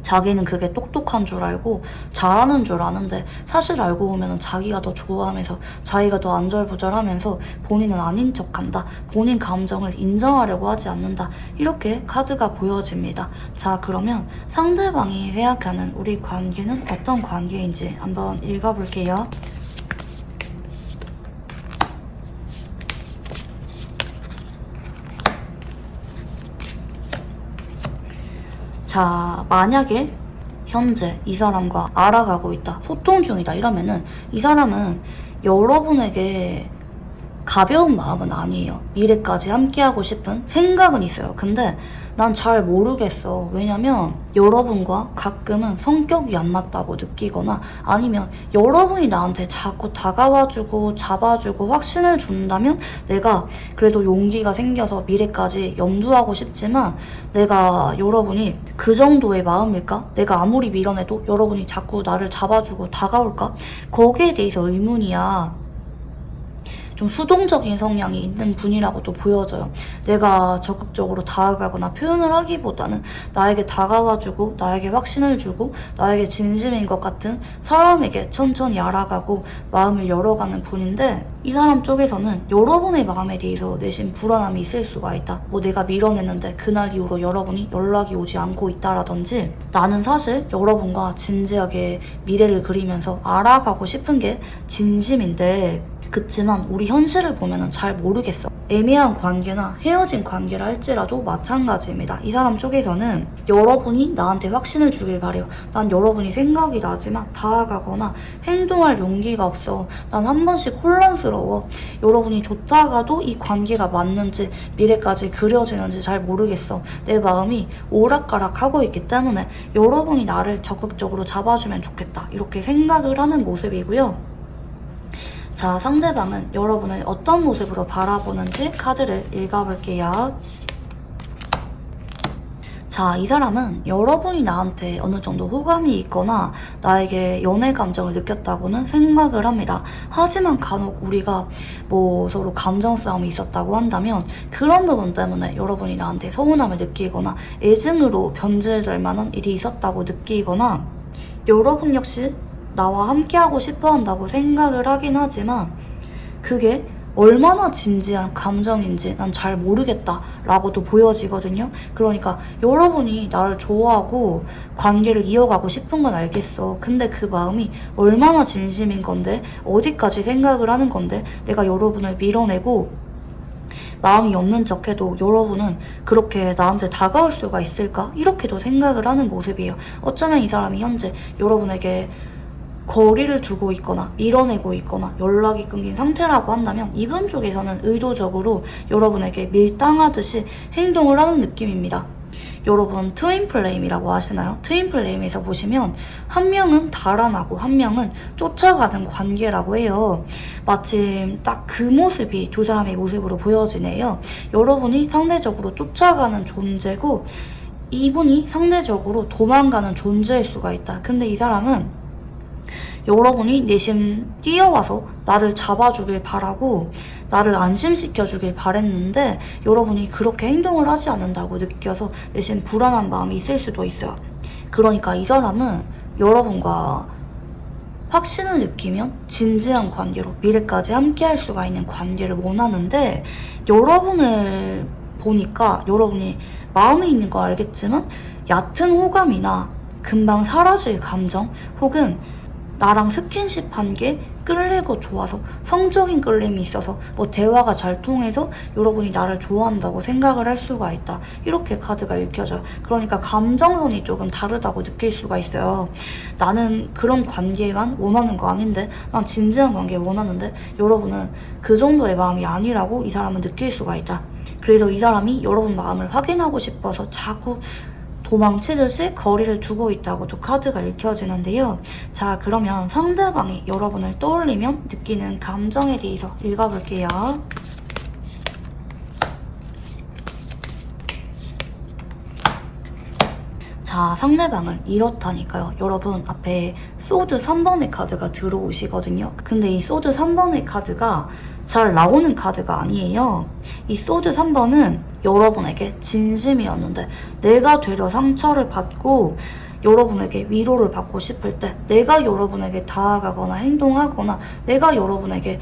S1: 자기는 그게 똑똑한 줄 알고 잘하는 줄 아는데 사실 알고 보면 자기가 더 좋아하면서 자기가 더 안절부절하면서 본인은 아닌 척한다. 본인 감정을 인정하려고 하지 않는다. 이렇게 카드가 보여집니다. 자, 그러면 상대방이 생각하는 우리 관계는 어떤 관계인지 한번 읽어볼게요. 자, 만약에 현재 이 사람과 알아가고 있다, 소통 중이다 이러면은 이 사람은 여러분에게 가벼운 마음은 아니에요. 미래까지 함께하고 싶은 생각은 있어요. 근데 난 잘 모르겠어. 왜냐면 여러분과 가끔은 성격이 안 맞다고 느끼거나 아니면 여러분이 나한테 자꾸 다가와주고 잡아주고 확신을 준다면 내가 그래도 용기가 생겨서 미래까지 염두하고 싶지만 내가 여러분이 그 정도의 마음일까? 내가 아무리 밀어내도 여러분이 자꾸 나를 잡아주고 다가올까? 거기에 대해서 의문이야. 좀 수동적인 성향이 있는 분이라고도 보여져요. 내가 적극적으로 다가가거나 표현을 하기보다는 나에게 다가와주고 나에게 확신을 주고 나에게 진심인 것 같은 사람에게 천천히 알아가고 마음을 열어가는 분인데 이 사람 쪽에서는 여러분의 마음에 대해서 내심 불안함이 있을 수가 있다. 뭐 내가 밀어냈는데 그날 이후로 여러분이 연락이 오지 않고 있다라든지 나는 사실 여러분과 진지하게 미래를 그리면서 알아가고 싶은 게 진심인데 그치만 우리 현실을 보면은 잘 모르겠어. 애매한 관계나 헤어진 관계라 할지라도 마찬가지입니다. 이 사람 쪽에서는 여러분이 나한테 확신을 주길 바래요. 난 여러분이 생각이 나지만 다가가거나 행동할 용기가 없어. 난 한 번씩 혼란스러워. 여러분이 좋다가도 이 관계가 맞는지 미래까지 그려지는지 잘 모르겠어. 내 마음이 오락가락하고 있기 때문에 여러분이 나를 적극적으로 잡아주면 좋겠다. 이렇게 생각을 하는 모습이고요. 자, 상대방은 여러분을 어떤 모습으로 바라보는지 카드를 읽어볼게요. 자, 이 사람은 여러분이 나한테 어느 정도 호감이 있거나 나에게 연애 감정을 느꼈다고는 생각을 합니다. 하지만 간혹 우리가 뭐 서로 감정 싸움이 있었다고 한다면 그런 부분 때문에 여러분이 나한테 서운함을 느끼거나 애증으로 변질될 만한 일이 있었다고 느끼거나 여러분 역시 나와 함께하고 싶어 한다고 생각을 하긴 하지만 그게 얼마나 진지한 감정인지 난 잘 모르겠다 라고도 보여지거든요. 그러니까 여러분이 나를 좋아하고 관계를 이어가고 싶은 건 알겠어. 근데 그 마음이 얼마나 진심인 건데 어디까지 생각을 하는 건데 내가 여러분을 밀어내고 마음이 없는 척해도 여러분은 그렇게 나한테 다가올 수가 있을까? 이렇게도 생각을 하는 모습이에요. 어쩌면 이 사람이 현재 여러분에게 거리를 두고 있거나 밀어내고 있거나 연락이 끊긴 상태라고 한다면 이분 쪽에서는 의도적으로 여러분에게 밀당하듯이 행동을 하는 느낌입니다. 여러분 트윈 플레임이라고 아시나요? 트윈 플레임에서 보시면 한 명은 달아나고 한 명은 쫓아가는 관계라고 해요. 마침 딱 그 모습이 두 사람의 모습으로 보여지네요. 여러분이 상대적으로 쫓아가는 존재고 이분이 상대적으로 도망가는 존재일 수가 있다. 근데 이 사람은 여러분이 내심 뛰어와서 나를 잡아주길 바라고 나를 안심시켜주길 바랬는데 여러분이 그렇게 행동을 하지 않는다고 느껴서 내심 불안한 마음이 있을 수도 있어요. 그러니까 이 사람은 여러분과 확신을 느끼면 진지한 관계로 미래까지 함께 할 수가 있는 관계를 원하는데 여러분을 보니까 여러분이 마음에 있는 거 알겠지만 얕은 호감이나 금방 사라질 감정 혹은 나랑 스킨십 한 게 끌리고 좋아서 성적인 끌림이 있어서 뭐 대화가 잘 통해서 여러분이 나를 좋아한다고 생각을 할 수가 있다. 이렇게 카드가 읽혀져요. 그러니까 감정선이 조금 다르다고 느낄 수가 있어요. 나는 그런 관계만 원하는 거 아닌데 난 진지한 관계 원하는데 여러분은 그 정도의 마음이 아니라고 이 사람은 느낄 수가 있다. 그래서 이 사람이 여러분 마음을 확인하고 싶어서 자꾸 도망치듯이 거리를 두고 있다고도 카드가 읽혀지는데요. 자, 그러면 상대방이 여러분을 떠올리면 느끼는 감정에 대해서 읽어볼게요. 자, 상대방은 이렇다니까요. 여러분 앞에 소드 3번의 카드가 들어오시거든요. 근데 이 소드 3번의 카드가 잘 나오는 카드가 아니에요. 이 소드 3번은 여러분에게 진심이었는데 내가 되려 상처를 받고 여러분에게 위로를 받고 싶을 때 내가 여러분에게 다가가거나 행동하거나 내가 여러분에게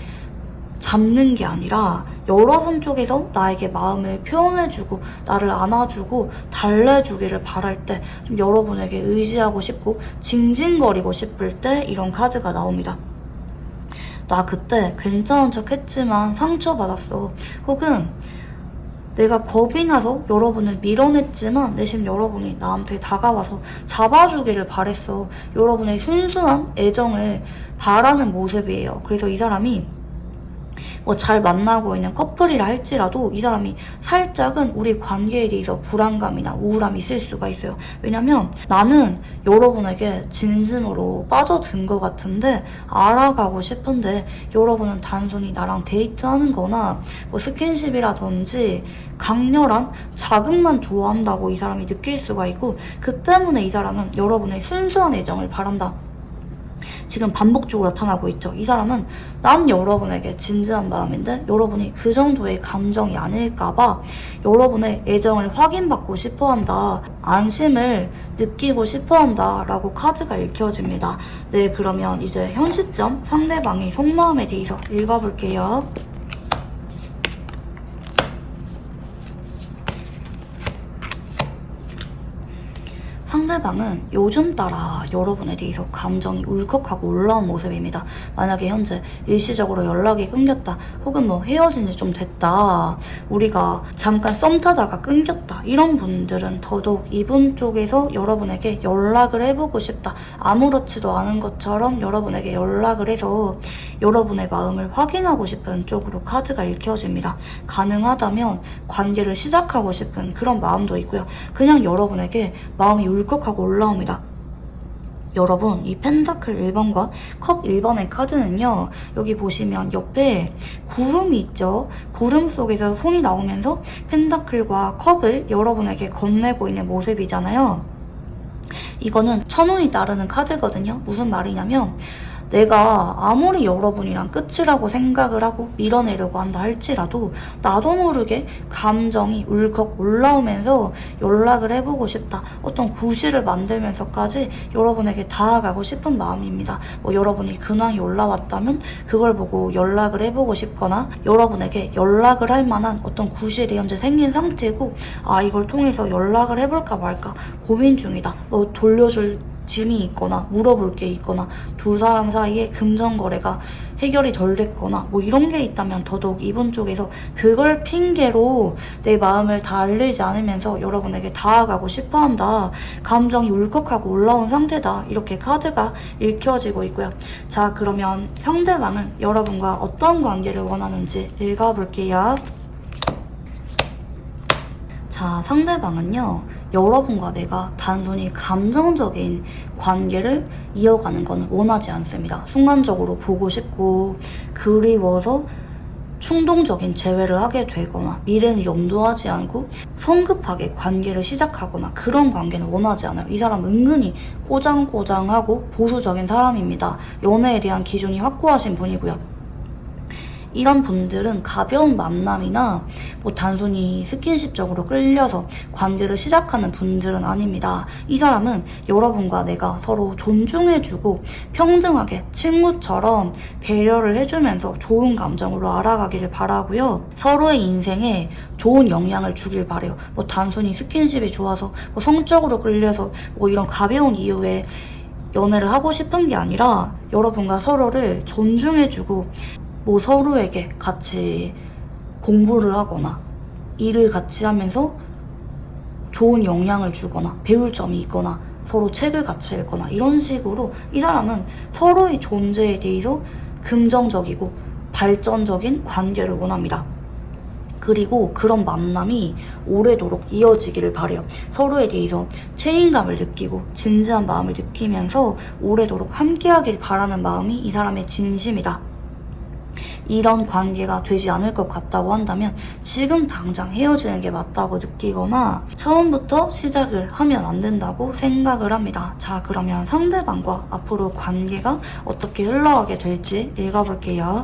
S1: 잡는 게 아니라 여러분 쪽에서 나에게 마음을 표현해주고 나를 안아주고 달래주기를 바랄 때 좀 여러분에게 의지하고 싶고 징징거리고 싶을 때 이런 카드가 나옵니다. 나 그때 괜찮은 척 했지만 상처받았어. 혹은 내가 겁이 나서 여러분을 밀어냈지만 내심 여러분이 나한테 다가와서 잡아주기를 바랬어. 여러분의 순수한 애정을 바라는 모습이에요. 그래서 이 사람이 뭐 잘 만나고 있는 커플이라 할지라도 이 사람이 살짝은 우리 관계에 대해서 불안감이나 우울함이 있을 수가 있어요. 왜냐면 나는 여러분에게 진심으로 빠져든 것 같은데 알아가고 싶은데 여러분은 단순히 나랑 데이트하는 거나 뭐 스킨십이라든지 강렬한 자극만 좋아한다고 이 사람이 느낄 수가 있고 그 때문에 이 사람은 여러분의 순수한 애정을 바란다. 지금 반복적으로 나타나고 있죠. 이 사람은 난 여러분에게 진지한 마음인데 여러분이 그 정도의 감정이 아닐까봐 여러분의 애정을 확인받고 싶어한다. 안심을 느끼고 싶어한다 라고 카드가 읽혀집니다. 네, 그러면 이제 현 시점 상대방의 속마음에 대해서 읽어볼게요. 상대방은 요즘 따라 여러분에 대해서 감정이 울컥하고 올라온 모습입니다. 만약에 현재 일시적으로 연락이 끊겼다 혹은 뭐 헤어진 지 좀 됐다 우리가 잠깐 썸 타다가 끊겼다 이런 분들은 더더욱 이분 쪽에서 여러분에게 연락을 해보고 싶다. 아무렇지도 않은 것처럼 여러분에게 연락을 해서 여러분의 마음을 확인하고 싶은 쪽으로 카드가 읽혀집니다. 가능하다면 관계를 시작하고 싶은 그런 마음도 있고요. 그냥 여러분에게 마음이 울컥하고 올라옵니다. 여러분 이 펜타클 1번과 컵 1번의 카드는요. 여기 보시면 옆에 구름이 있죠. 구름 속에서 손이 나오면서 펜타클과 컵을 여러분에게 건네고 있는 모습이잖아요. 이거는 천운이 따르는 카드거든요. 무슨 말이냐면 내가 아무리 여러분이랑 끝이라고 생각을 하고 밀어내려고 한다 할지라도 나도 모르게 감정이 울컥 올라오면서 연락을 해보고 싶다. 어떤 구실을 만들면서까지 여러분에게 다가가고 싶은 마음입니다. 뭐 여러분이 근황이 올라왔다면 그걸 보고 연락을 해보고 싶거나 여러분에게 연락을 할 만한 어떤 구실이 현재 생긴 상태고 아 이걸 통해서 연락을 해볼까 말까 고민 중이다. 뭐 돌려줄 짐이 있거나 물어볼 게 있거나 두 사람 사이에 금전거래가 해결이 덜 됐거나 뭐 이런 게 있다면 더더욱 이분 쪽에서 그걸 핑계로 내 마음을 다 알리지 않으면서 여러분에게 다가가고 싶어한다. 감정이 울컥하고 올라온 상태다. 이렇게 카드가 읽혀지고 있고요. 자, 그러면 상대방은 여러분과 어떤 관계를 원하는지 읽어볼게요. 자, 상대방은요. 여러분과 내가 단순히 감정적인 관계를 이어가는 것은 원하지 않습니다. 순간적으로 보고 싶고 그리워서 충동적인 재회를 하게 되거나 미래는 염두하지 않고 성급하게 관계를 시작하거나 그런 관계는 원하지 않아요. 이 사람 은근히 꼬장꼬장하고 보수적인 사람입니다. 연애에 대한 기준이 확고하신 분이고요. 이런 분들은 가벼운 만남이나 뭐 단순히 스킨십적으로 끌려서 관계를 시작하는 분들은 아닙니다. 이 사람은 여러분과 내가 서로 존중해주고 평등하게 친구처럼 배려를 해주면서 좋은 감정으로 알아가기를 바라고요. 서로의 인생에 좋은 영향을 주길 바래요. 뭐 단순히 스킨십이 좋아서 뭐 성적으로 끌려서 뭐 이런 가벼운 이유에 연애를 하고 싶은 게 아니라 여러분과 서로를 존중해주고 뭐 서로에게 같이 공부를 하거나 일을 같이 하면서 좋은 영향을 주거나 배울 점이 있거나 서로 책을 같이 읽거나 이런 식으로 이 사람은 서로의 존재에 대해서 긍정적이고 발전적인 관계를 원합니다. 그리고 그런 만남이 오래도록 이어지기를 바래요. 서로에 대해서 책임감을 느끼고 진지한 마음을 느끼면서 오래도록 함께하길 바라는 마음이 이 사람의 진심이다. 이런 관계가 되지 않을 것 같다고 한다면 지금 당장 헤어지는 게 맞다고 느끼거나 처음부터 시작을 하면 안 된다고 생각을 합니다. 자, 그러면 상대방과 앞으로 관계가 어떻게 흘러가게 될지 읽어볼게요.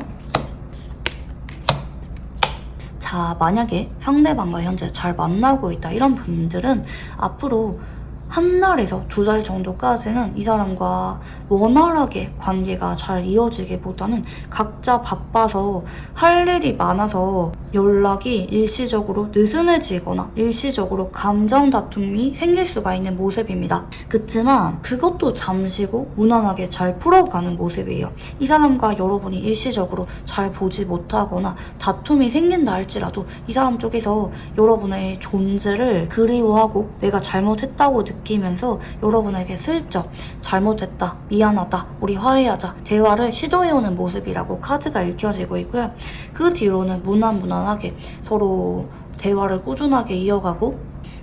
S1: 자, 만약에 상대방과 현재 잘 만나고 있다 이런 분들은 앞으로 한 달에서 2달 정도까지는 이 사람과 원활하게 관계가 잘 이어지기보다는 각자 바빠서 할 일이 많아서 연락이 일시적으로 느슨해지거나 일시적으로 감정 다툼이 생길 수가 있는 모습입니다. 그치만 그것도 잠시고 무난하게 잘 풀어가는 모습이에요. 이 사람과 여러분이 일시적으로 잘 보지 못하거나 다툼이 생긴다 할지라도 이 사람 쪽에서 여러분의 존재를 그리워하고 내가 잘못했다고 느끼면서 여러분에게 슬쩍 잘못했다, 미안하다, 우리 화해하자 대화를 시도해오는 모습이라고 카드가 읽혀지고 있고요. 그 뒤로는 무난하게 서로 대화를 꾸준하게 이어가고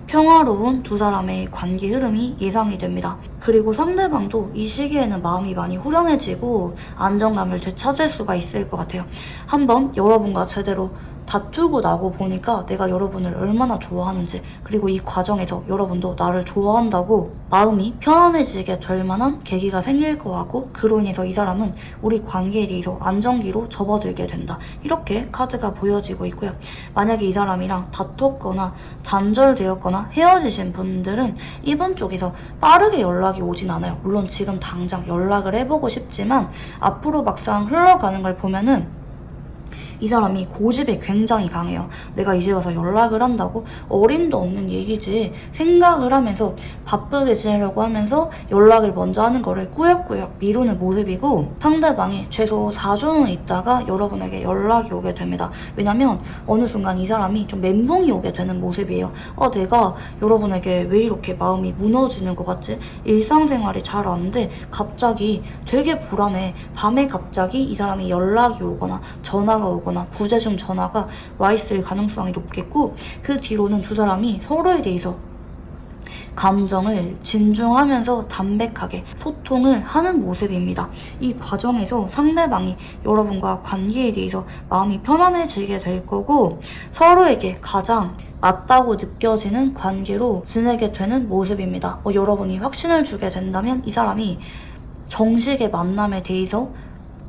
S1: 평화로운 두 사람의 관계 흐름이 예상이 됩니다. 그리고 상대방도 이 시기에는 마음이 많이 후련해지고 안정감을 되찾을 수가 있을 것 같아요. 한번 여러분과 제대로 다투고 나고 보니까 내가 여러분을 얼마나 좋아하는지, 그리고 이 과정에서 여러분도 나를 좋아한다고 마음이 편안해지게 될 만한 계기가 생길 거고, 그로 인해서 이 사람은 우리 관계에 대해서 안정기로 접어들게 된다. 이렇게 카드가 보여지고 있고요. 만약에 이 사람이랑 다퉜거나 단절되었거나 헤어지신 분들은 이분 쪽에서 빠르게 연락이 오진 않아요. 물론 지금 당장 연락을 해보고 싶지만 앞으로 막상 흘러가는 걸 보면은 이 사람이 고집이 굉장히 강해요. 내가 이제 와서 연락을 한다고? 어림도 없는 얘기지 생각을 하면서 바쁘게 지내려고 하면서 연락을 먼저 하는 거를 꾸역꾸역 미루는 모습이고, 상대방이 최소 4주는 있다가 여러분에게 연락이 오게 됩니다. 왜냐면 어느 순간 이 사람이 좀 멘붕이 오게 되는 모습이에요. 내가 여러분에게 왜 이렇게 마음이 무너지는 것 같지? 일상생활이 잘 안 돼. 갑자기 되게 불안해. 밤에 갑자기 이 사람이 연락이 오거나 전화가 오거나 부재중 전화가 와 있을 가능성이 높겠고, 그 뒤로는 두 사람이 서로에 대해서 감정을 진중하면서 담백하게 소통을 하는 모습입니다. 이 과정에서 상대방이 여러분과 관계에 대해서 마음이 편안해지게 될 거고, 서로에게 가장 맞다고 느껴지는 관계로 지내게 되는 모습입니다. 여러분이 확신을 주게 된다면 이 사람이 정식의 만남에 대해서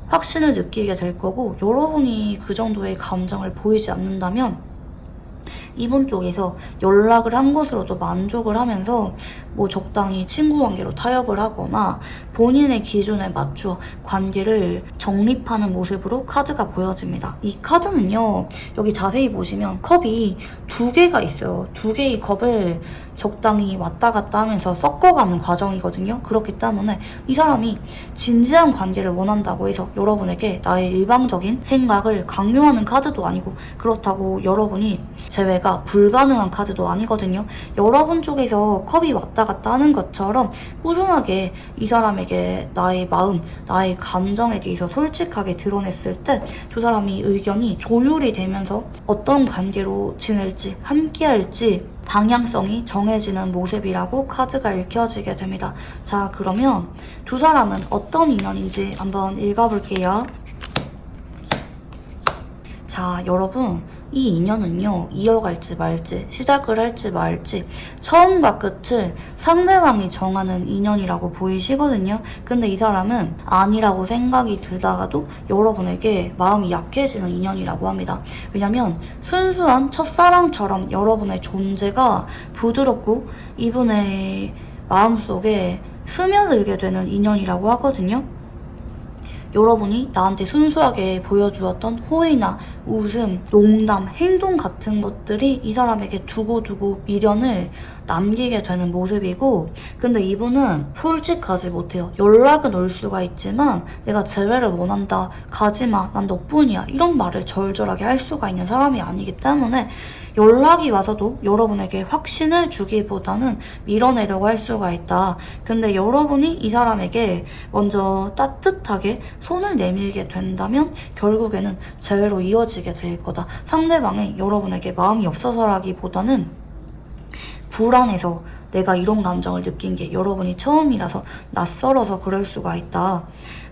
S1: 확신을 느끼게 될 거고, 여러분이 그 정도의 감정을 보이지 않는다면 이분 쪽에서 연락을 한 것으로도 만족을 하면서 뭐 적당히 친구 관계로 타협을 하거나 본인의 기준에 맞추어 관계를 정립하는 모습으로 카드가 보여집니다. 이 카드는요, 여기 자세히 보시면 컵이 2개가 있어요. 2개의 컵을 적당히 왔다 갔다 하면서 섞어가는 과정이거든요. 그렇기 때문에 이 사람이 진지한 관계를 원한다고 해서 여러분에게 나의 일방적인 생각을 강요하는 카드도 아니고, 그렇다고 여러분이 재회가 불가능한 카드도 아니거든요. 여러분 쪽에서 컵이 왔다 갔다 하는 것처럼 꾸준하게 이 사람에게 나의 마음, 나의 감정에 대해서 솔직하게 드러냈을 때 두 사람이 의견이 조율이 되면서 어떤 관계로 지낼지, 함께할지 방향성이 정해지는 모습이라고 카드가 읽혀지게 됩니다. 자, 그러면 두 사람은 어떤 인연인지 한번 읽어볼게요. 자, 여러분, 이 인연은요, 이어갈지 말지, 시작을 할지 말지, 처음과 끝을 상대방이 정하는 인연이라고 보이시거든요. 근데 이 사람은 아니라고 생각이 들다가도 여러분에게 마음이 약해지는 인연이라고 합니다. 왜냐면 순수한 첫사랑처럼 여러분의 존재가 부드럽고 이분의 마음속에 스며들게 되는 인연이라고 하거든요. 여러분이 나한테 순수하게 보여주었던 호의나 웃음, 농담, 행동 같은 것들이 이 사람에게 두고두고 미련을 남기게 되는 모습이고, 근데 이분은 솔직하지 못해요. 연락은 올 수가 있지만 내가 재회를 원한다, 가지마, 난 너뿐이야, 이런 말을 절절하게 할 수가 있는 사람이 아니기 때문에 연락이 와서도 여러분에게 확신을 주기보다는 밀어내려고 할 수가 있다. 근데 여러분이 이 사람에게 먼저 따뜻하게 손을 내밀게 된다면 결국에는 재회로 이어지게 될 거다. 상대방이 여러분에게 마음이 없어서라기보다는 불안해서 내가 이런 감정을 느낀 게 여러분이 처음이라서 낯설어서 그럴 수가 있다.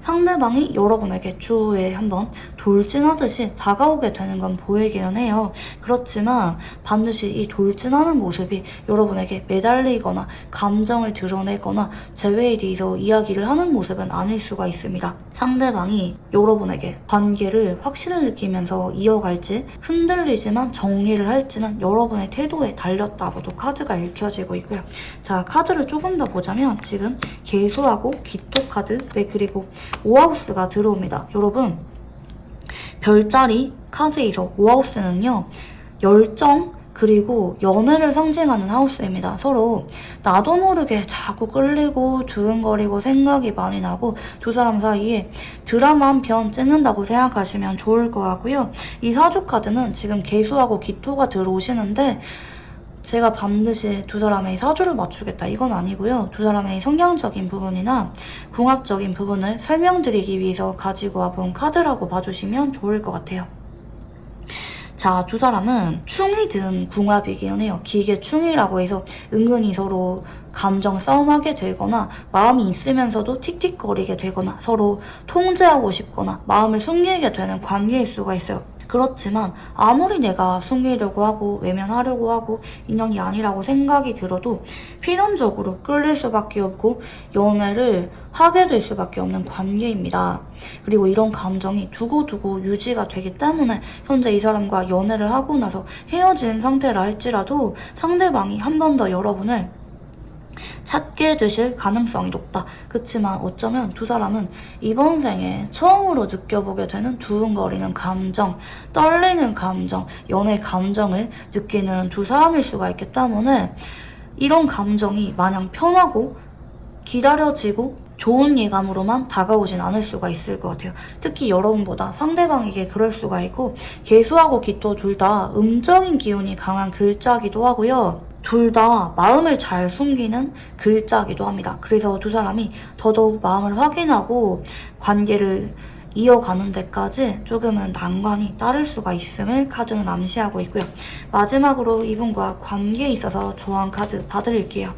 S1: 상대방이 여러분에게 추후에 한번 돌진하듯이 다가오게 되는 건 보이기는 해요. 그렇지만 반드시 이 돌진하는 모습이 여러분에게 매달리거나 감정을 드러내거나 재회에 대해서 이야기를 하는 모습은 아닐 수가 있습니다. 상대방이 여러분에게 관계를 확신을 느끼면서 이어갈지 흔들리지만 정리를 할지는 여러분의 태도에 달렸다고도 카드가 읽혀지고 있고요. 자, 카드를 조금 더 보자면 지금 개수하고 기토 카드, 네, 그리고 오하우스가 들어옵니다. 여러분, 별자리 카드에서 오하우스는요, 열정 그리고 연애를 상징하는 하우스입니다. 서로 나도 모르게 자꾸 끌리고 두근거리고 생각이 많이 나고 두 사람 사이에 드라마 한 편 찍는다고 생각하시면 좋을 것 같고요. 이 사주 카드는 지금 개수하고 기토가 들어오시는데 제가 반드시 두 사람의 사주를 맞추겠다, 이건 아니고요. 두 사람의 성향적인 부분이나 궁합적인 부분을 설명드리기 위해서 가지고 와본 카드라고 봐주시면 좋을 것 같아요. 자, 두 사람은 충이 든 궁합이긴 해요. 기계충이라고 해서 은근히 서로 감정 싸움하게 되거나 마음이 있으면서도 틱틱거리게 되거나 서로 통제하고 싶거나 마음을 숨기게 되는 관계일 수가 있어요. 그렇지만 아무리 내가 숨기려고 하고 외면하려고 하고 인연이 아니라고 생각이 들어도 필연적으로 끌릴 수밖에 없고 연애를 하게 될 수밖에 없는 관계입니다. 그리고 이런 감정이 두고두고 유지가 되기 때문에 현재 이 사람과 연애를 하고 나서 헤어진 상태라 할지라도 상대방이 한 번 더 여러분을 찾게 되실 가능성이 높다. 그치만 어쩌면 두 사람은 이번 생에 처음으로 느껴보게 되는 두근거리는 감정, 떨리는 감정, 연애 감정을 느끼는 두 사람일 수가 있기 때문에 이런 감정이 마냥 편하고 기다려지고 좋은 예감으로만 다가오진 않을 수가 있을 것 같아요. 특히 여러분보다 상대방에게 그럴 수가 있고, 개수하고 기토 둘 다 음적인 기운이 강한 글자기도 하고요. 둘 다 마음을 잘 숨기는 글자기도 합니다. 그래서 두 사람이 더더욱 마음을 확인하고 관계를 이어가는 데까지 조금은 난관이 따를 수가 있음을 카드는 암시하고 있고요. 마지막으로 이분과 관계에 있어서 조언 카드 봐드릴게요.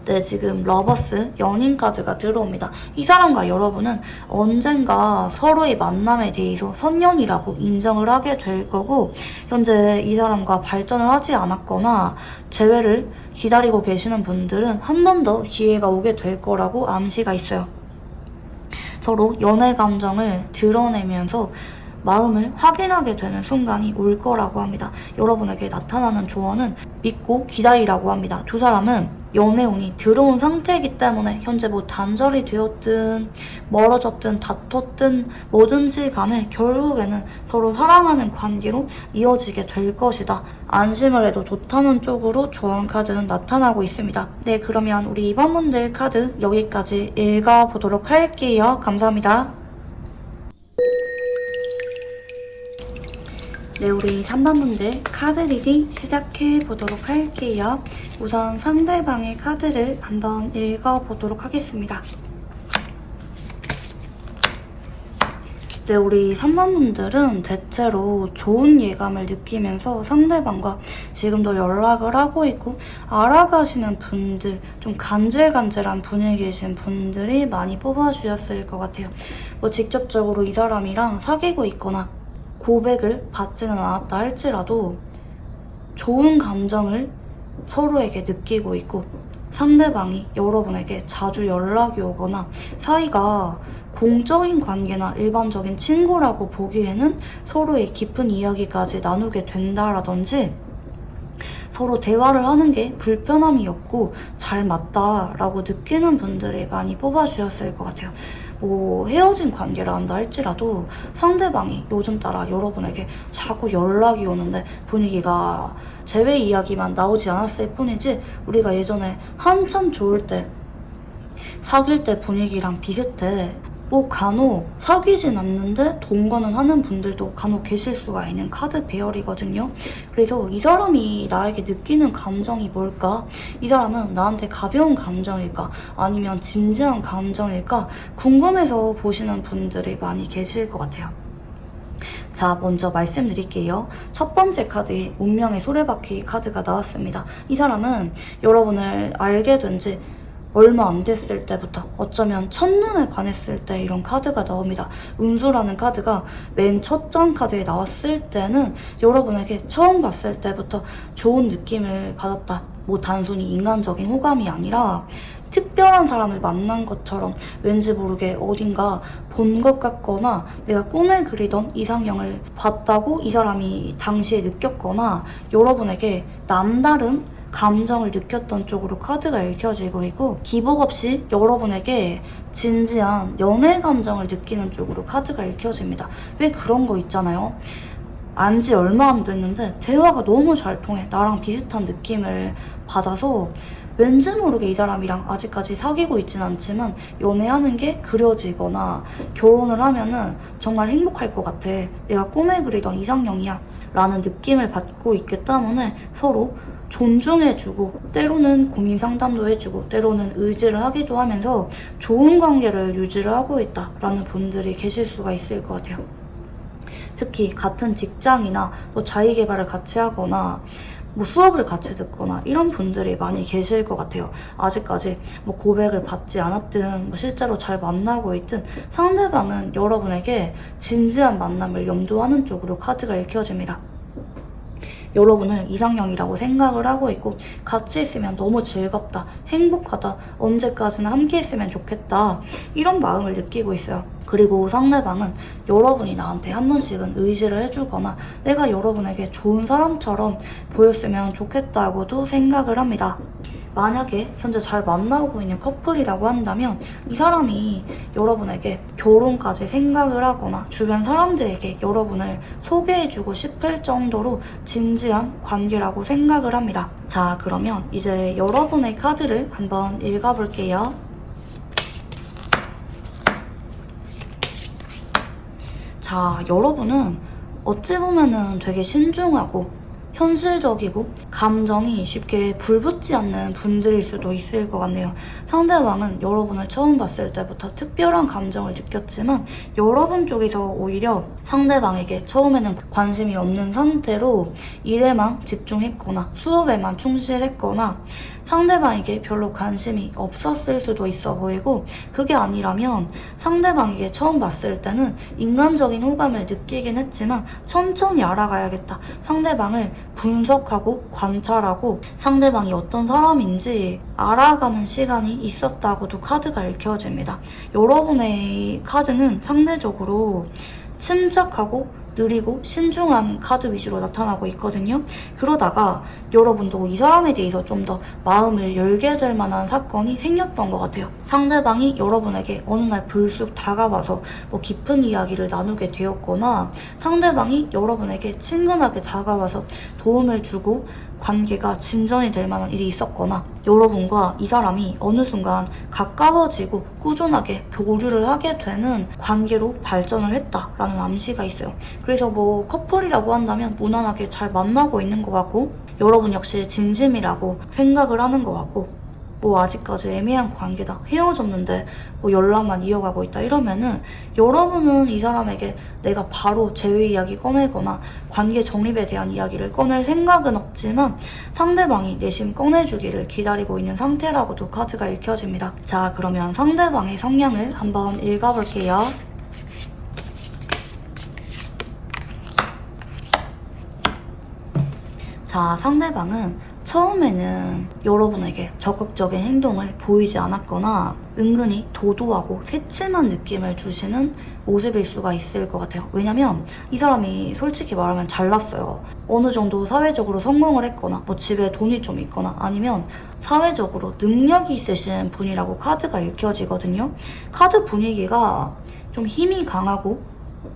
S1: 네, 지금 러버스 연인 카드가 들어옵니다. 이 사람과 여러분은 언젠가 서로의 만남에 대해서 선연이라고 인정을 하게 될 거고, 현재 이 사람과 발전을 하지 않았거나 재회를 기다리고 계시는 분들은 한 번 더 기회가 오게 될 거라고 암시가 있어요. 서로 연애 감정을 드러내면서 마음을 확인하게 되는 순간이 올 거라고 합니다. 여러분에게 나타나는 조언은 믿고 기다리라고 합니다. 두 사람은 연애운이 들어온 상태이기 때문에 현재 뭐 단절이 되었든 멀어졌든 다퉜든 뭐든지 간에 결국에는 서로 사랑하는 관계로 이어지게 될 것이다. 안심을 해도 좋다는 쪽으로 조언 카드는 나타나고 있습니다. 네, 그러면 우리 이번 분들 카드 여기까지 읽어보도록 할게요. 감사합니다. 네, 우리 3번분들 카드 리딩 시작해보도록 할게요. 우선 상대방의 카드를 한번 읽어보도록 하겠습니다. 네, 우리 상담분들은 대체로 좋은 예감을 느끼면서 상대방과 지금도 연락을 하고 있고 알아가시는 분들, 좀 간질간질한 분위기이신 분들이 많이 뽑아주셨을 것 같아요. 뭐 직접적으로 이 사람이랑 사귀고 있거나 고백을 받지는 않았다 할지라도 좋은 감정을 서로에게 느끼고 있고 상대방이 여러분에게 자주 연락이 오거나 사이가 공적인 관계나 일반적인 친구라고 보기에는 서로의 깊은 이야기까지 나누게 된다라든지 서로 대화를 하는 게 불편함이 없고 잘 맞다라고 느끼는 분들이 많이 뽑아주셨을 것 같아요. 뭐 헤어진 관계라 한다 할지라도 상대방이 요즘 따라 여러분에게 자꾸 연락이 오는데 분위기가 재회 이야기만 나오지 않았을 뿐이지 우리가 예전에 한참 좋을 때 사귈 때 분위기랑 비슷해. 뭐 간혹 사귀진 않는데 동거는 하는 분들도 간혹 계실 수가 있는 카드 배열이거든요. 그래서 이 사람이 나에게 느끼는 감정이 뭘까? 이 사람은 나한테 가벼운 감정일까? 아니면 진지한 감정일까? 궁금해서 보시는 분들이 많이 계실 것 같아요. 자, 먼저 말씀드릴게요. 첫 번째 카드에 운명의 소래바퀴 카드가 나왔습니다. 이 사람은 여러분을 알게 된지 얼마 안 됐을 때부터 어쩌면 첫눈에 반했을 때 이런 카드가 나옵니다. 운수라는 카드가 맨 첫 장 카드에 나왔을 때는 여러분에게 처음 봤을 때부터 좋은 느낌을 받았다. 뭐 단순히 인간적인 호감이 아니라 특별한 사람을 만난 것처럼 왠지 모르게 어딘가 본 것 같거나 내가 꿈에 그리던 이상형을 봤다고 이 사람이 당시에 느꼈거나 여러분에게 남다른 감정을 느꼈던 쪽으로 카드가 읽혀지고 있고 기복 없이 여러분에게 진지한 연애 감정을 느끼는 쪽으로 카드가 읽혀집니다. 왜 그런 거 있잖아요. 안지 얼마 안 됐는데 대화가 너무 잘 통해. 나랑 비슷한 느낌을 받아서 왠지 모르게 이 사람이랑 아직까지 사귀고 있진 않지만 연애하는 게 그려지거나 결혼을 하면은 정말 행복할 것 같아. 내가 꿈에 그리던 이상형이야 라는 느낌을 받고 있기 때문에 서로 존중해주고 때로는 고민 상담도 해주고 때로는 의지를 하기도 하면서 좋은 관계를 유지를 하고 있다라는 분들이 계실 수가 있을 것 같아요. 특히 같은 직장이나 뭐 자기계발을 같이 하거나 뭐 수업을 같이 듣거나 이런 분들이 많이 계실 것 같아요. 아직까지 뭐 고백을 받지 않았든 뭐 실제로 잘 만나고 있든 상대방은 여러분에게 진지한 만남을 염두하는 쪽으로 카드가 읽혀집니다. 여러분을 이상형이라고 생각을 하고 있고 같이 있으면 너무 즐겁다, 행복하다, 언제까지나 함께 있으면 좋겠다 이런 마음을 느끼고 있어요. 그리고 상대방은 여러분이 나한테 한 번씩은 의지를 해주거나 내가 여러분에게 좋은 사람처럼 보였으면 좋겠다고도 생각을 합니다. 만약에 현재 잘 만나고 있는 커플이라고 한다면 이 사람이 여러분에게 결혼까지 생각을 하거나 주변 사람들에게 여러분을 소개해주고 싶을 정도로 진지한 관계라고 생각을 합니다. 자, 그러면 이제 여러분의 카드를 한번 읽어볼게요. 자, 여러분은 어찌 보면은 되게 신중하고 현실적이고 감정이 쉽게 불붙지 않는 분들일 수도 있을 것 같네요. 상대방은 여러분을 처음 봤을 때부터 특별한 감정을 느꼈지만 여러분 쪽에서 오히려 상대방에게 처음에는 관심이 없는 상태로 일에만 집중했거나 수업에만 충실했거나 상대방에게 별로 관심이 없었을 수도 있어 보이고 그게 아니라면 상대방에게 처음 봤을 때는 인간적인 호감을 느끼긴 했지만 천천히 알아가야겠다. 상대방을 분석하고 관찰하고 상대방이 어떤 사람인지 알아가는 시간이 있었다고도 카드가 읽혀집니다. 여러분의 카드는 상대적으로 침착하고 느리고 신중한 카드 위주로 나타나고 있거든요. 그러다가 여러분도 이 사람에 대해서 좀 더 마음을 열게 될 만한 사건이 생겼던 것 같아요. 상대방이 여러분에게 어느 날 불쑥 다가와서 뭐 깊은 이야기를 나누게 되었거나 상대방이 여러분에게 친근하게 다가와서 도움을 주고 관계가 진전이 될 만한 일이 있었거나 여러분과 이 사람이 어느 순간 가까워지고 꾸준하게 교류를 하게 되는 관계로 발전을 했다라는 암시가 있어요. 그래서 뭐 커플이라고 한다면 무난하게 잘 만나고 있는 것 같고 여러분 역시 진심이라고 생각을 하는 것 같고 뭐 아직까지 애매한 관계다, 헤어졌는데 뭐 연락만 이어가고 있다 이러면은 여러분은 이 사람에게 내가 바로 재회 이야기 꺼내거나 관계 정립에 대한 이야기를 꺼낼 생각은 없지만 상대방이 내심 꺼내주기를 기다리고 있는 상태라고도 카드가 읽혀집니다. 자, 그러면 상대방의 성향을 한번 읽어볼게요. 자, 상대방은 처음에는 여러분에게 적극적인 행동을 보이지 않았거나 은근히 도도하고 새침한 느낌을 주시는 모습일 수가 있을 것 같아요. 왜냐면 이 사람이 솔직히 말하면 잘났어요. 어느 정도 사회적으로 성공을 했거나 뭐 집에 돈이 좀 있거나 아니면 사회적으로 능력이 있으신 분이라고 카드가 읽혀지거든요. 카드 분위기가 좀 힘이 강하고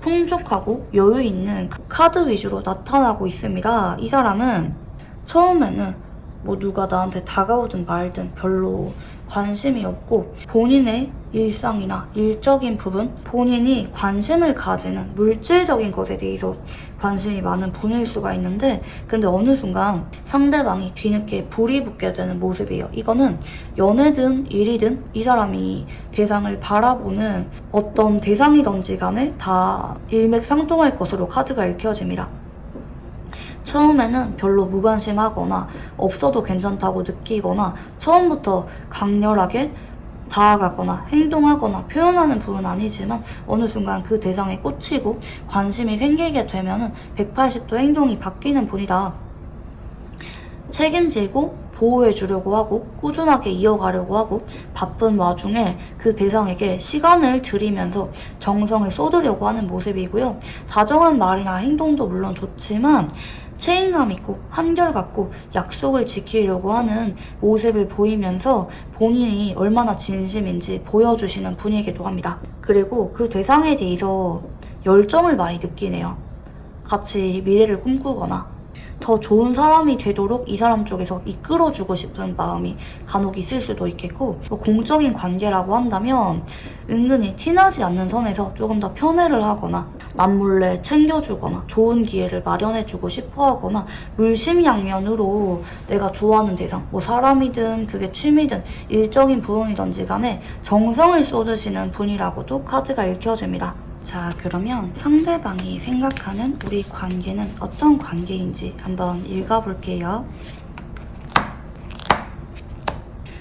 S1: 풍족하고 여유 있는 카드 위주로 나타나고 있습니다. 이 사람은 처음에는 뭐 누가 나한테 다가오든 말든 별로 관심이 없고 본인의 일상이나 일적인 부분, 본인이 관심을 가지는 물질적인 것에 대해서 관심이 많은 분일 수가 있는데 근데 어느 순간 상대방이 뒤늦게 불이 붙게 되는 모습이에요. 이거는 연애든 일이든 이 사람이 대상을 바라보는 어떤 대상이든지 간에 다 일맥상통할 것으로 카드가 읽혀집니다. 처음에는 별로 무관심하거나 없어도 괜찮다고 느끼거나 처음부터 강렬하게 다가가거나 행동하거나 표현하는 분은 아니지만 어느 순간 그 대상에 꽂히고 관심이 생기게 되면은 180도 행동이 바뀌는 분이다. 책임지고 보호해주려고 하고 꾸준하게 이어가려고 하고 바쁜 와중에 그 대상에게 시간을 들이면서 정성을 쏟으려고 하는 모습이고요. 다정한 말이나 행동도 물론 좋지만 책임감 있고 한결같고 약속을 지키려고 하는 모습을 보이면서 본인이 얼마나 진심인지 보여주시는 분이기도 합니다. 그리고 그 대상에 대해서 열정을 많이 느끼네요. 같이 미래를 꿈꾸거나 더 좋은 사람이 되도록 이 사람 쪽에서 이끌어주고 싶은 마음이 간혹 있을 수도 있겠고 공적인 관계라고 한다면 은근히 티나지 않는 선에서 조금 더 편애를 하거나 남몰래 챙겨주거나 좋은 기회를 마련해주고 싶어 하거나 물심양면으로 내가 좋아하는 대상 뭐 사람이든 그게 취미든 일적인 부분이든지 간에 정성을 쏟으시는 분이라고도 카드가 읽혀집니다. 자, 그러면 상대방이 생각하는 우리 관계는 어떤 관계인지 한번 읽어볼게요.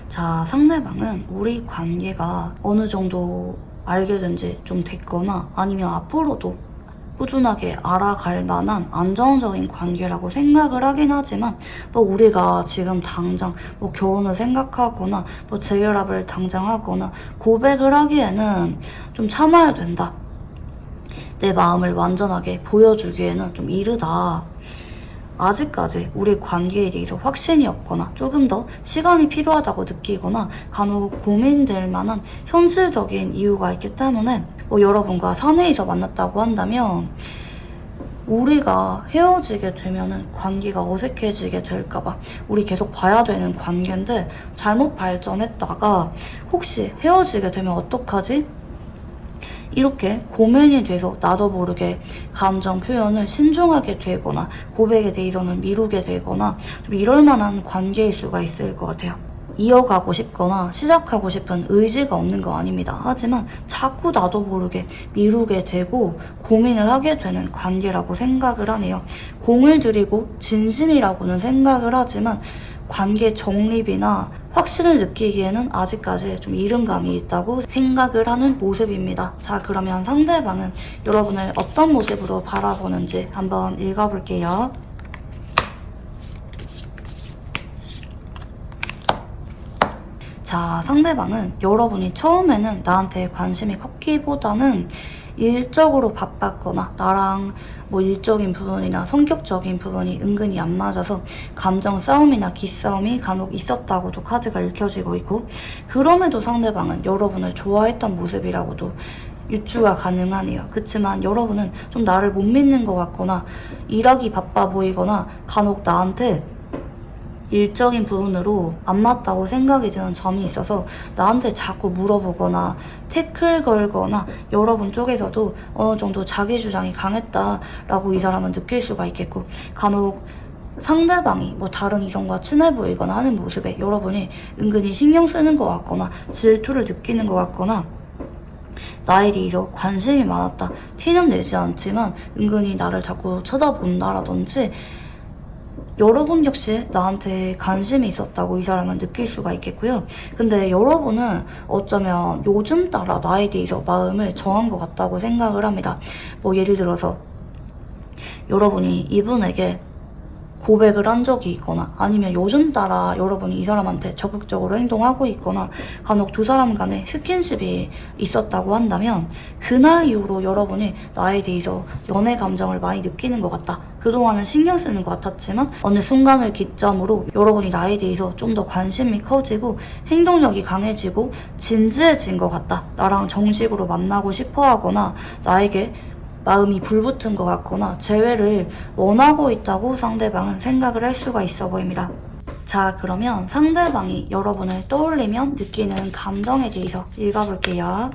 S1: 자, 상대방은 우리 관계가 어느 정도 알게 된 지 좀 됐거나 아니면 앞으로도 꾸준하게 알아갈 만한 안정적인 관계라고 생각을 하긴 하지만 뭐 우리가 지금 당장 뭐 결혼을 생각하거나 뭐 재결합을 당장 하거나 고백을 하기에는 좀 참아야 된다. 내 마음을 완전하게 보여주기에는 좀 이르다. 아직까지 우리 관계에 대해서 확신이 없거나 조금 더 시간이 필요하다고 느끼거나 간혹 고민될 만한 현실적인 이유가 있기 때문에 뭐 여러분과 사내에서 만났다고 한다면 우리가 헤어지게 되면은 관계가 어색해지게 될까봐 우리 계속 봐야 되는 관계인데 잘못 발전했다가 혹시 헤어지게 되면 어떡하지? 이렇게 고민이 돼서 나도 모르게 감정 표현을 신중하게 되거나 고백에 대해서는 미루게 되거나 좀 이럴 만한 관계일 수가 있을 것 같아요. 이어가고 싶거나 시작하고 싶은 의지가 없는 거 아닙니다. 하지만 자꾸 나도 모르게 미루게 되고 고민을 하게 되는 관계라고 생각을 하네요. 공을 들이고 진심이라고는 생각을 하지만 관계 정립이나 확신을 느끼기에는 아직까지 좀 이른감이 있다고 생각을 하는 모습입니다. 자, 그러면 상대방은 여러분을 어떤 모습으로 바라보는지 한번 읽어볼게요. 자, 상대방은 여러분이 처음에는 나한테 관심이 컸기보다는 일적으로 바빴거나 나랑 뭐 일적인 부분이나 성격적인 부분이 은근히 안 맞아서 감정 싸움이나 기싸움이 간혹 있었다고도 카드가 읽혀지고 있고 그럼에도 상대방은 여러분을 좋아했던 모습이라고도 유추가 가능하네요. 그치만 여러분은 좀 나를 못 믿는 것 같거나 일하기 바빠 보이거나 간혹 나한테 일적인 부분으로 안 맞다고 생각이 드는 점이 있어서 나한테 자꾸 물어보거나 태클 걸거나 여러분 쪽에서도 어느 정도 자기 주장이 강했다라고 이 사람은 느낄 수가 있겠고 간혹 상대방이 뭐 다른 이성과 친해 보이거나 하는 모습에 여러분이 은근히 신경 쓰는 것 같거나 질투를 느끼는 것 같거나 나에 대해서 관심이 많았다. 티는 내지 않지만 은근히 나를 자꾸 쳐다본다라든지 여러분 역시 나한테 관심이 있었다고 이 사람은 느낄 수가 있겠고요. 근데 여러분은 어쩌면 요즘 따라 나에 대해서 마음을 정한 것 같다고 생각을 합니다. 뭐 예를 들어서 여러분이 이분에게 고백을 한 적이 있거나 아니면 요즘 따라 여러분이 이 사람한테 적극적으로 행동하고 있거나 간혹 두 사람 간에 스킨십이 있었다고 한다면 그날 이후로 여러분이 나에 대해서 연애 감정을 많이 느끼는 것 같다. 그동안은 신경 쓰는 것 같았지만 어느 순간을 기점으로 여러분이 나에 대해서 좀 더 관심이 커지고 행동력이 강해지고 진지해진 것 같다. 나랑 정식으로 만나고 싶어 하거나 나에게 마음이 불붙은 것 같거나 재회를 원하고 있다고 상대방은 생각을 할 수가 있어 보입니다. 자, 그러면 상대방이 여러분을 떠올리면 느끼는 감정에 대해서 읽어볼게요.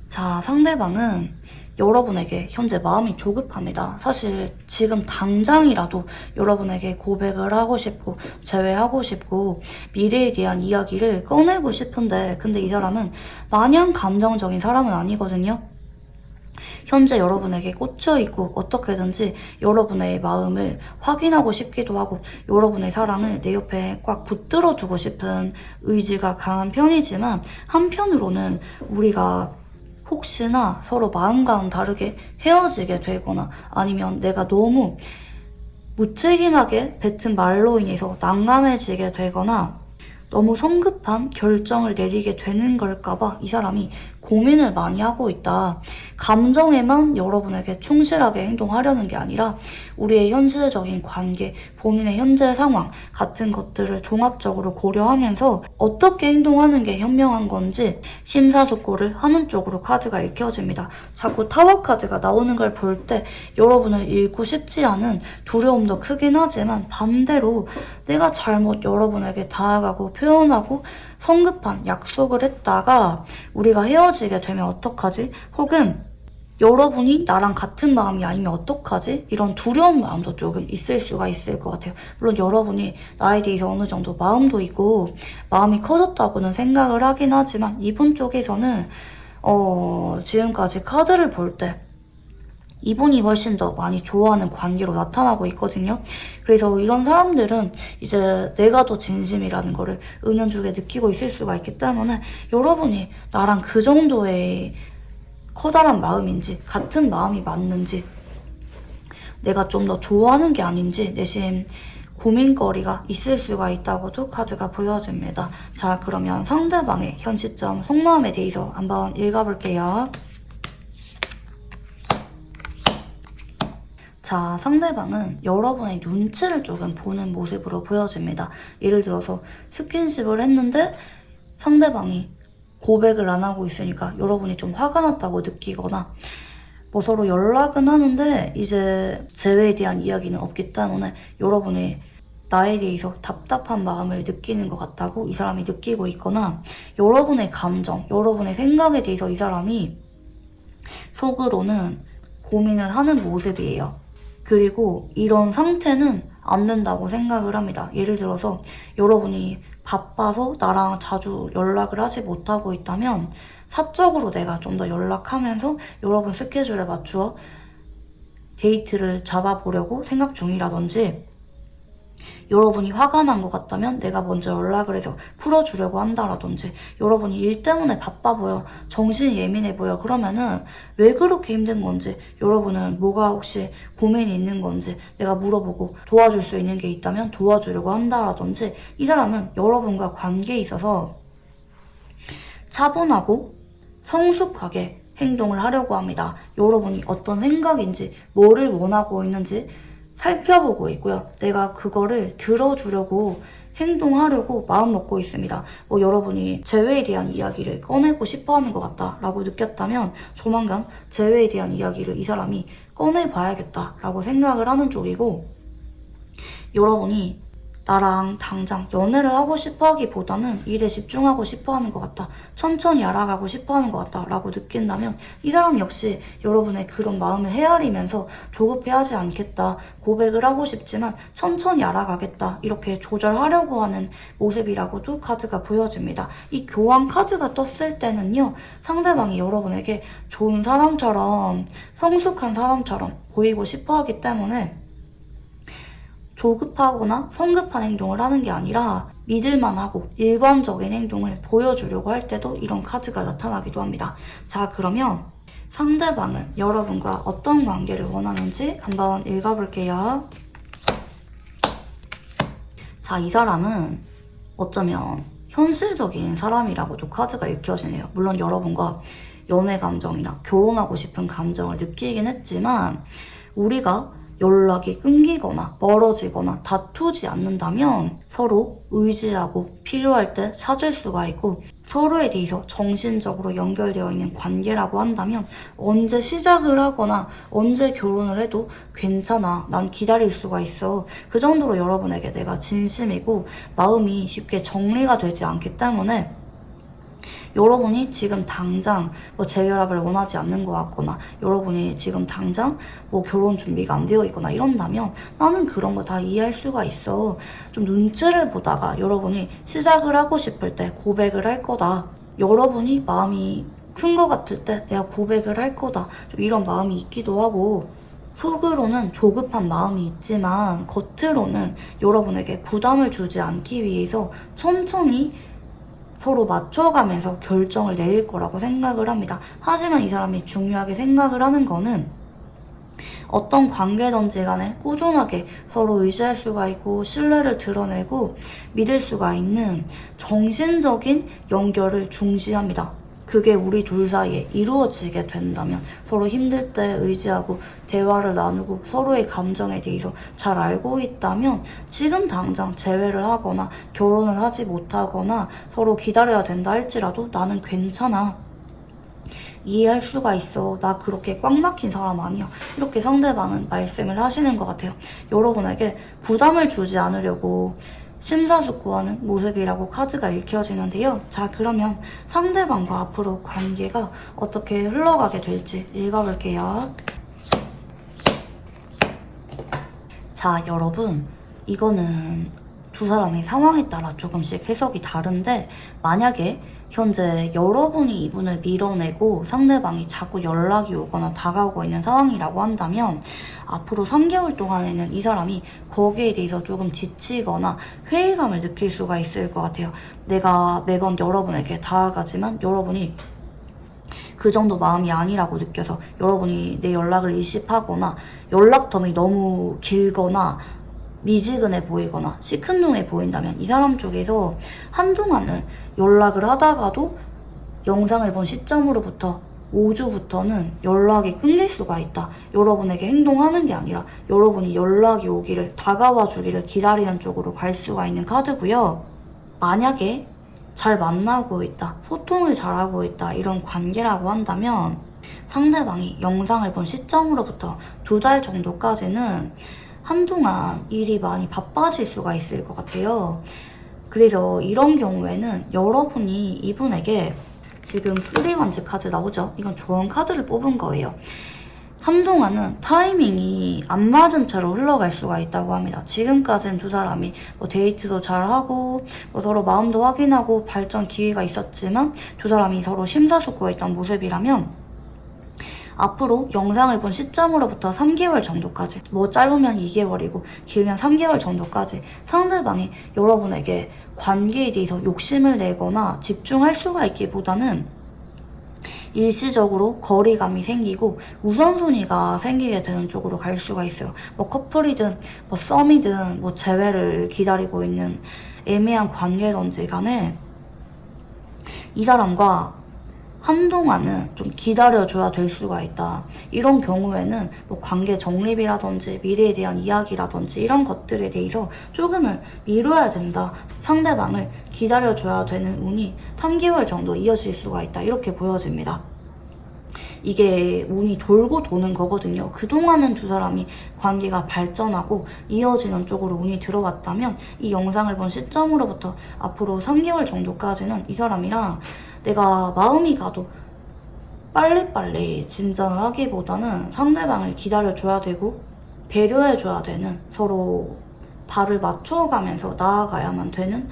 S1: 자, 상대방은 여러분에게 현재 마음이 조급합니다. 사실 지금 당장이라도 여러분에게 고백을 하고 싶고 재회하고 싶고 미래에 대한 이야기를 꺼내고 싶은데 근데 이 사람은 마냥 감정적인 사람은 아니거든요. 현재 여러분에게 꽂혀있고 어떻게든지 여러분의 마음을 확인하고 싶기도 하고 여러분의 사랑을 내 옆에 꽉 붙들어 두고 싶은 의지가 강한 편이지만 한편으로는 우리가 혹시나 서로 마음과는 다르게 헤어지게 되거나 아니면 내가 너무 무책임하게 뱉은 말로 인해서 난감해지게 되거나 너무 성급한 결정을 내리게 되는 걸까봐 이 사람이 고민을 많이 하고 있다. 감정에만 여러분에게 충실하게 행동하려는 게 아니라 우리의 현실적인 관계, 본인의 현재 상황 같은 것들을 종합적으로 고려하면서 어떻게 행동하는 게 현명한 건지 심사숙고를 하는 쪽으로 카드가 읽혀집니다. 자꾸 타워 카드가 나오는 걸 볼 때 여러분을 잃고 싶지 않은 두려움도 크긴 하지만 반대로 내가 잘못 여러분에게 다가가고 표현하고 성급한 약속을 했다가 우리가 헤어지게 되면 어떡하지? 혹은 여러분이 나랑 같은 마음이 아니면 어떡하지? 이런 두려운 마음도 조금 있을 수가 있을 것 같아요. 물론 여러분이 나에 대해서 어느 정도 마음도 있고 마음이 커졌다고는 생각을 하긴 하지만 이분 쪽에서는 지금까지 카드를 볼 때 이분이 훨씬 더 많이 좋아하는 관계로 나타나고 있거든요. 그래서 이런 사람들은 이제 내가 더 진심이라는 거를 은연중에 느끼고 있을 수가 있기 때문에 여러분이 나랑 그 정도의 커다란 마음인지 같은 마음이 맞는지 내가 좀 더 좋아하는 게 아닌지 내심 고민거리가 있을 수가 있다고도 카드가 보여집니다. 자, 그러면 상대방의 현 시점 속마음에 대해서 한번 읽어볼게요. 자, 상대방은 여러분의 눈치를 조금 보는 모습으로 보여집니다. 예를 들어서 스킨십을 했는데 상대방이 고백을 안 하고 있으니까 여러분이 좀 화가 났다고 느끼거나 뭐 서로 연락은 하는데 이제 재회에 대한 이야기는 없기 때문에 여러분이 나에 대해서 답답한 마음을 느끼는 것 같다고 이 사람이 느끼고 있거나 여러분의 감정, 여러분의 생각에 대해서 이 사람이 속으로는 고민을 하는 모습이에요. 그리고 이런 상태는 안 된다고 생각을 합니다. 예를 들어서 여러분이 바빠서 나랑 자주 연락을 하지 못하고 있다면 사적으로 내가 좀 더 연락하면서 여러분 스케줄에 맞추어 데이트를 잡아보려고 생각 중이라든지 여러분이 화가 난 것 같다면 내가 먼저 연락을 해서 풀어주려고 한다라든지 여러분이 일 때문에 바빠 보여, 정신이 예민해 보여 그러면은 왜 그렇게 힘든 건지 여러분은 뭐가 혹시 고민이 있는 건지 내가 물어보고 도와줄 수 있는 게 있다면 도와주려고 한다라든지 이 사람은 여러분과 관계에 있어서 차분하고 성숙하게 행동을 하려고 합니다. 여러분이 어떤 생각인지 뭐를 원하고 있는지 살펴보고 있고요. 내가 그거를 들어주려고 행동하려고 마음 먹고 있습니다. 뭐 여러분이 재회에 대한 이야기를 꺼내고 싶어하는 것 같다라고 느꼈다면 조만간 재회에 대한 이야기를 이 사람이 꺼내봐야겠다라고 생각을 하는 쪽이고 여러분이 나랑 당장 연애를 하고 싶어 하기보다는 일에 집중하고 싶어 하는 것 같다. 천천히 알아가고 싶어 하는 것 같다. 라고 느낀다면 이 사람 역시 여러분의 그런 마음을 헤아리면서 조급해하지 않겠다. 고백을 하고 싶지만 천천히 알아가겠다. 이렇게 조절하려고 하는 모습이라고도 카드가 보여집니다. 이 교환 카드가 떴을 때는요. 상대방이 여러분에게 좋은 사람처럼 성숙한 사람처럼 보이고 싶어 하기 때문에 조급하거나 성급한 행동을 하는 게 아니라 믿을만하고 일관적인 행동을 보여주려고 할 때도 이런 카드가 나타나기도 합니다. 자, 그러면 상대방은 여러분과 어떤 관계를 원하는지 한번 읽어볼게요. 자, 이 사람은 어쩌면 현실적인 사람이라고도 카드가 읽혀지네요. 물론 여러분과 연애 감정이나 결혼하고 싶은 감정을 느끼긴 했지만 우리가 연락이 끊기거나 멀어지거나 다투지 않는다면 서로 의지하고 필요할 때 찾을 수가 있고 서로에 대해서 정신적으로 연결되어 있는 관계라고 한다면 언제 시작을 하거나 언제 결혼을 해도 괜찮아. 난 기다릴 수가 있어. 그 정도로 여러분에게 내가 진심이고 마음이 쉽게 정리가 되지 않기 때문에 여러분이 지금 당장 뭐 재결합을 원하지 않는 것 같거나 여러분이 지금 당장 뭐 결혼 준비가 안 되어 있거나 이런다면 나는 그런 거 다 이해할 수가 있어. 좀 눈치를 보다가 여러분이 시작을 하고 싶을 때 고백을 할 거다. 여러분이 마음이 큰 것 같을 때 내가 고백을 할 거다. 좀 이런 마음이 있기도 하고 속으로는 조급한 마음이 있지만 겉으로는 여러분에게 부담을 주지 않기 위해서 천천히 서로 맞춰가면서 결정을 내릴 거라고 생각을 합니다. 하지만 이 사람이 중요하게 생각을 하는 거는 어떤 관계든지 간에 꾸준하게 서로 의지할 수가 있고 신뢰를 드러내고 믿을 수가 있는 정신적인 연결을 중시합니다. 그게 우리 둘 사이에 이루어지게 된다면 서로 힘들 때 의지하고 대화를 나누고 서로의 감정에 대해서 잘 알고 있다면 지금 당장 재회를 하거나 결혼을 하지 못하거나 서로 기다려야 된다 할지라도 나는 괜찮아. 이해할 수가 있어. 나 그렇게 꽉 막힌 사람 아니야. 이렇게 상대방은 말씀을 하시는 것 같아요. 여러분에게 부담을 주지 않으려고 심사숙고하는 모습이라고 카드가 읽혀지는데요. 자, 그러면 상대방과 앞으로 관계가 어떻게 흘러가게 될지 읽어볼게요. 자, 여러분, 이거는 두 사람의 상황에 따라 조금씩 해석이 다른데 만약에 현재 여러분이 이분을 밀어내고 상대방이 자꾸 연락이 오거나 다가오고 있는 상황이라고 한다면 앞으로 3개월 동안에는 이 사람이 거기에 대해서 조금 지치거나 회의감을 느낄 수가 있을 것 같아요. 내가 매번 여러분에게 다가가지만 여러분이 그 정도 마음이 아니라고 느껴서 여러분이 내 연락을 일십하거나 연락텀이 너무 길거나 미지근해 보이거나 시큰둥해 보인다면 이 사람 쪽에서 한동안은 연락을 하다가도 영상을 본 시점으로부터 5주부터는 연락이 끊길 수가 있다. 여러분에게 행동하는 게 아니라 여러분이 연락이 오기를 다가와 주기를 기다리는 쪽으로 갈 수가 있는 카드고요. 만약에 잘 만나고 있다, 소통을 잘하고 있다 이런 관계라고 한다면 상대방이 영상을 본 시점으로부터 2달 정도까지는 한동안 일이 많이 바빠질 수가 있을 것 같아요. 그래서 이런 경우에는 여러분이 이분에게 지금 3원즈 카드 나오죠? 이건 좋은 카드를 뽑은 거예요. 한동안은 타이밍이 안 맞은 채로 흘러갈 수가 있다고 합니다. 지금까지는 두 사람이 뭐 데이트도 잘하고 뭐 서로 마음도 확인하고 발전 기회가 있었지만 두 사람이 서로 심사숙고했던 모습이라면 앞으로 영상을 본 시점으로부터 3개월 정도까지, 뭐 짧으면 2개월이고 길면 3개월 정도까지 상대방이 여러분에게 관계에 대해서 욕심을 내거나 집중할 수가 있기보다는 일시적으로 거리감이 생기고 우선순위가 생기게 되는 쪽으로 갈 수가 있어요. 뭐 커플이든 뭐 썸이든 뭐 재회를 기다리고 있는 애매한 관계든지 간에 이 사람과 한동안은 좀 기다려줘야 될 수가 있다. 이런 경우에는 뭐 관계 정립이라든지 미래에 대한 이야기라든지 이런 것들에 대해서 조금은 미뤄야 된다. 상대방을 기다려줘야 되는 운이 3개월 정도 이어질 수가 있다. 이렇게 보여집니다. 이게 운이 돌고 도는 거거든요. 그동안은 두 사람이 관계가 발전하고 이어지는 쪽으로 운이 들어왔다면 이 영상을 본 시점으로부터 앞으로 3개월 정도까지는 이 사람이랑 내가 마음이 가도 빨리빨리 진전을 하기보다는 상대방을 기다려줘야 되고 배려해줘야 되는, 서로 발을 맞춰가면서 나아가야만 되는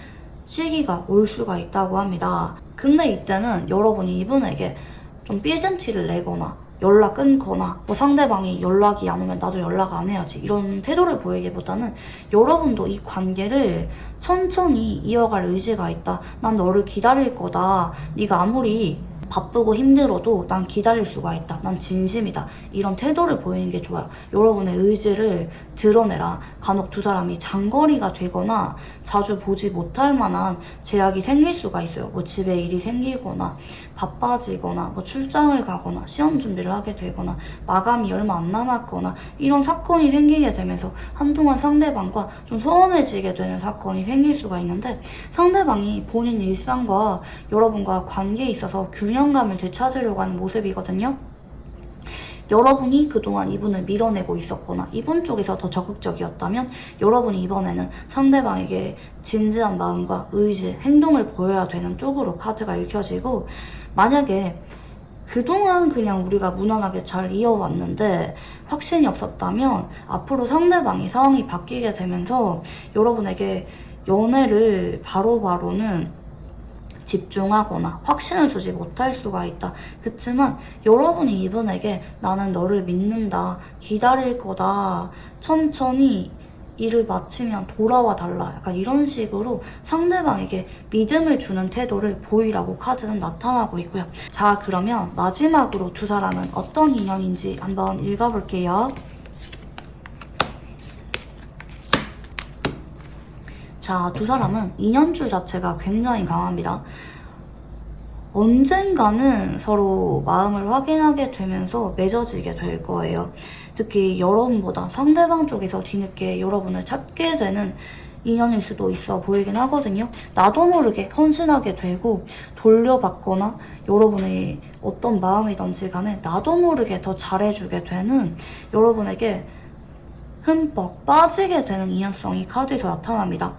S1: 시기가 올 수가 있다고 합니다. 근데 이때는 여러분이 이분에게 좀 삐진 티를 내거나 연락 끊거나 뭐 상대방이 연락이 안 오면 나도 연락 안 해야지 이런 태도를 보이기보다는 여러분도 이 관계를 천천히 이어갈 의지가 있다. 난 너를 기다릴 거다. 네가 아무리 바쁘고 힘들어도 난 기다릴 수가 있다. 난 진심이다. 이런 태도를 보이는 게 좋아요. 여러분의 의지를 드러내라. 간혹 두 사람이 장거리가 되거나 자주 보지 못할 만한 제약이 생길 수가 있어요. 뭐 집에 일이 생기거나 바빠지거나 뭐 출장을 가거나 시험 준비를 하게 되거나 마감이 얼마 안 남았거나 이런 사건이 생기게 되면서 한동안 상대방과 좀 서운해지게 되는 사건이 생길 수가 있는데, 상대방이 본인 일상과 여러분과 관계에 있어서 균형감을 되찾으려고 하는 모습이거든요. 여러분이 그동안 이분을 밀어내고 있었거나 이분 쪽에서 더 적극적이었다면 여러분이 이번에는 상대방에게 진지한 마음과 의지, 행동을 보여야 되는 쪽으로 카드가 읽혀지고, 만약에 그동안 그냥 우리가 무난하게 잘 이어왔는데 확신이 없었다면 앞으로 상대방이 상황이 바뀌게 되면서 여러분에게 연애를 바로바로는 집중하거나 확신을 주지 못할 수가 있다. 그치만 여러분이 이분에게 나는 너를 믿는다, 기다릴 거다, 천천히 일을 마치면 돌아와 달라, 약간 이런 식으로 상대방에게 믿음을 주는 태도를 보이라고 카드는 나타나고 있고요. 자, 그러면 마지막으로 두 사람은 어떤 인연인지 한번 읽어볼게요. 자, 두 사람은 인연줄 자체가 굉장히 강합니다. 언젠가는 서로 마음을 확인하게 되면서 맺어지게 될 거예요. 특히 여러분보다 상대방 쪽에서 뒤늦게 여러분을 찾게 되는 인연일 수도 있어 보이긴 하거든요. 나도 모르게 헌신하게 되고 돌려받거나 여러분의 어떤 마음이든지 간에 나도 모르게 더 잘해주게 되는, 여러분에게 흠뻑 빠지게 되는 인연성이 카드에서 나타납니다.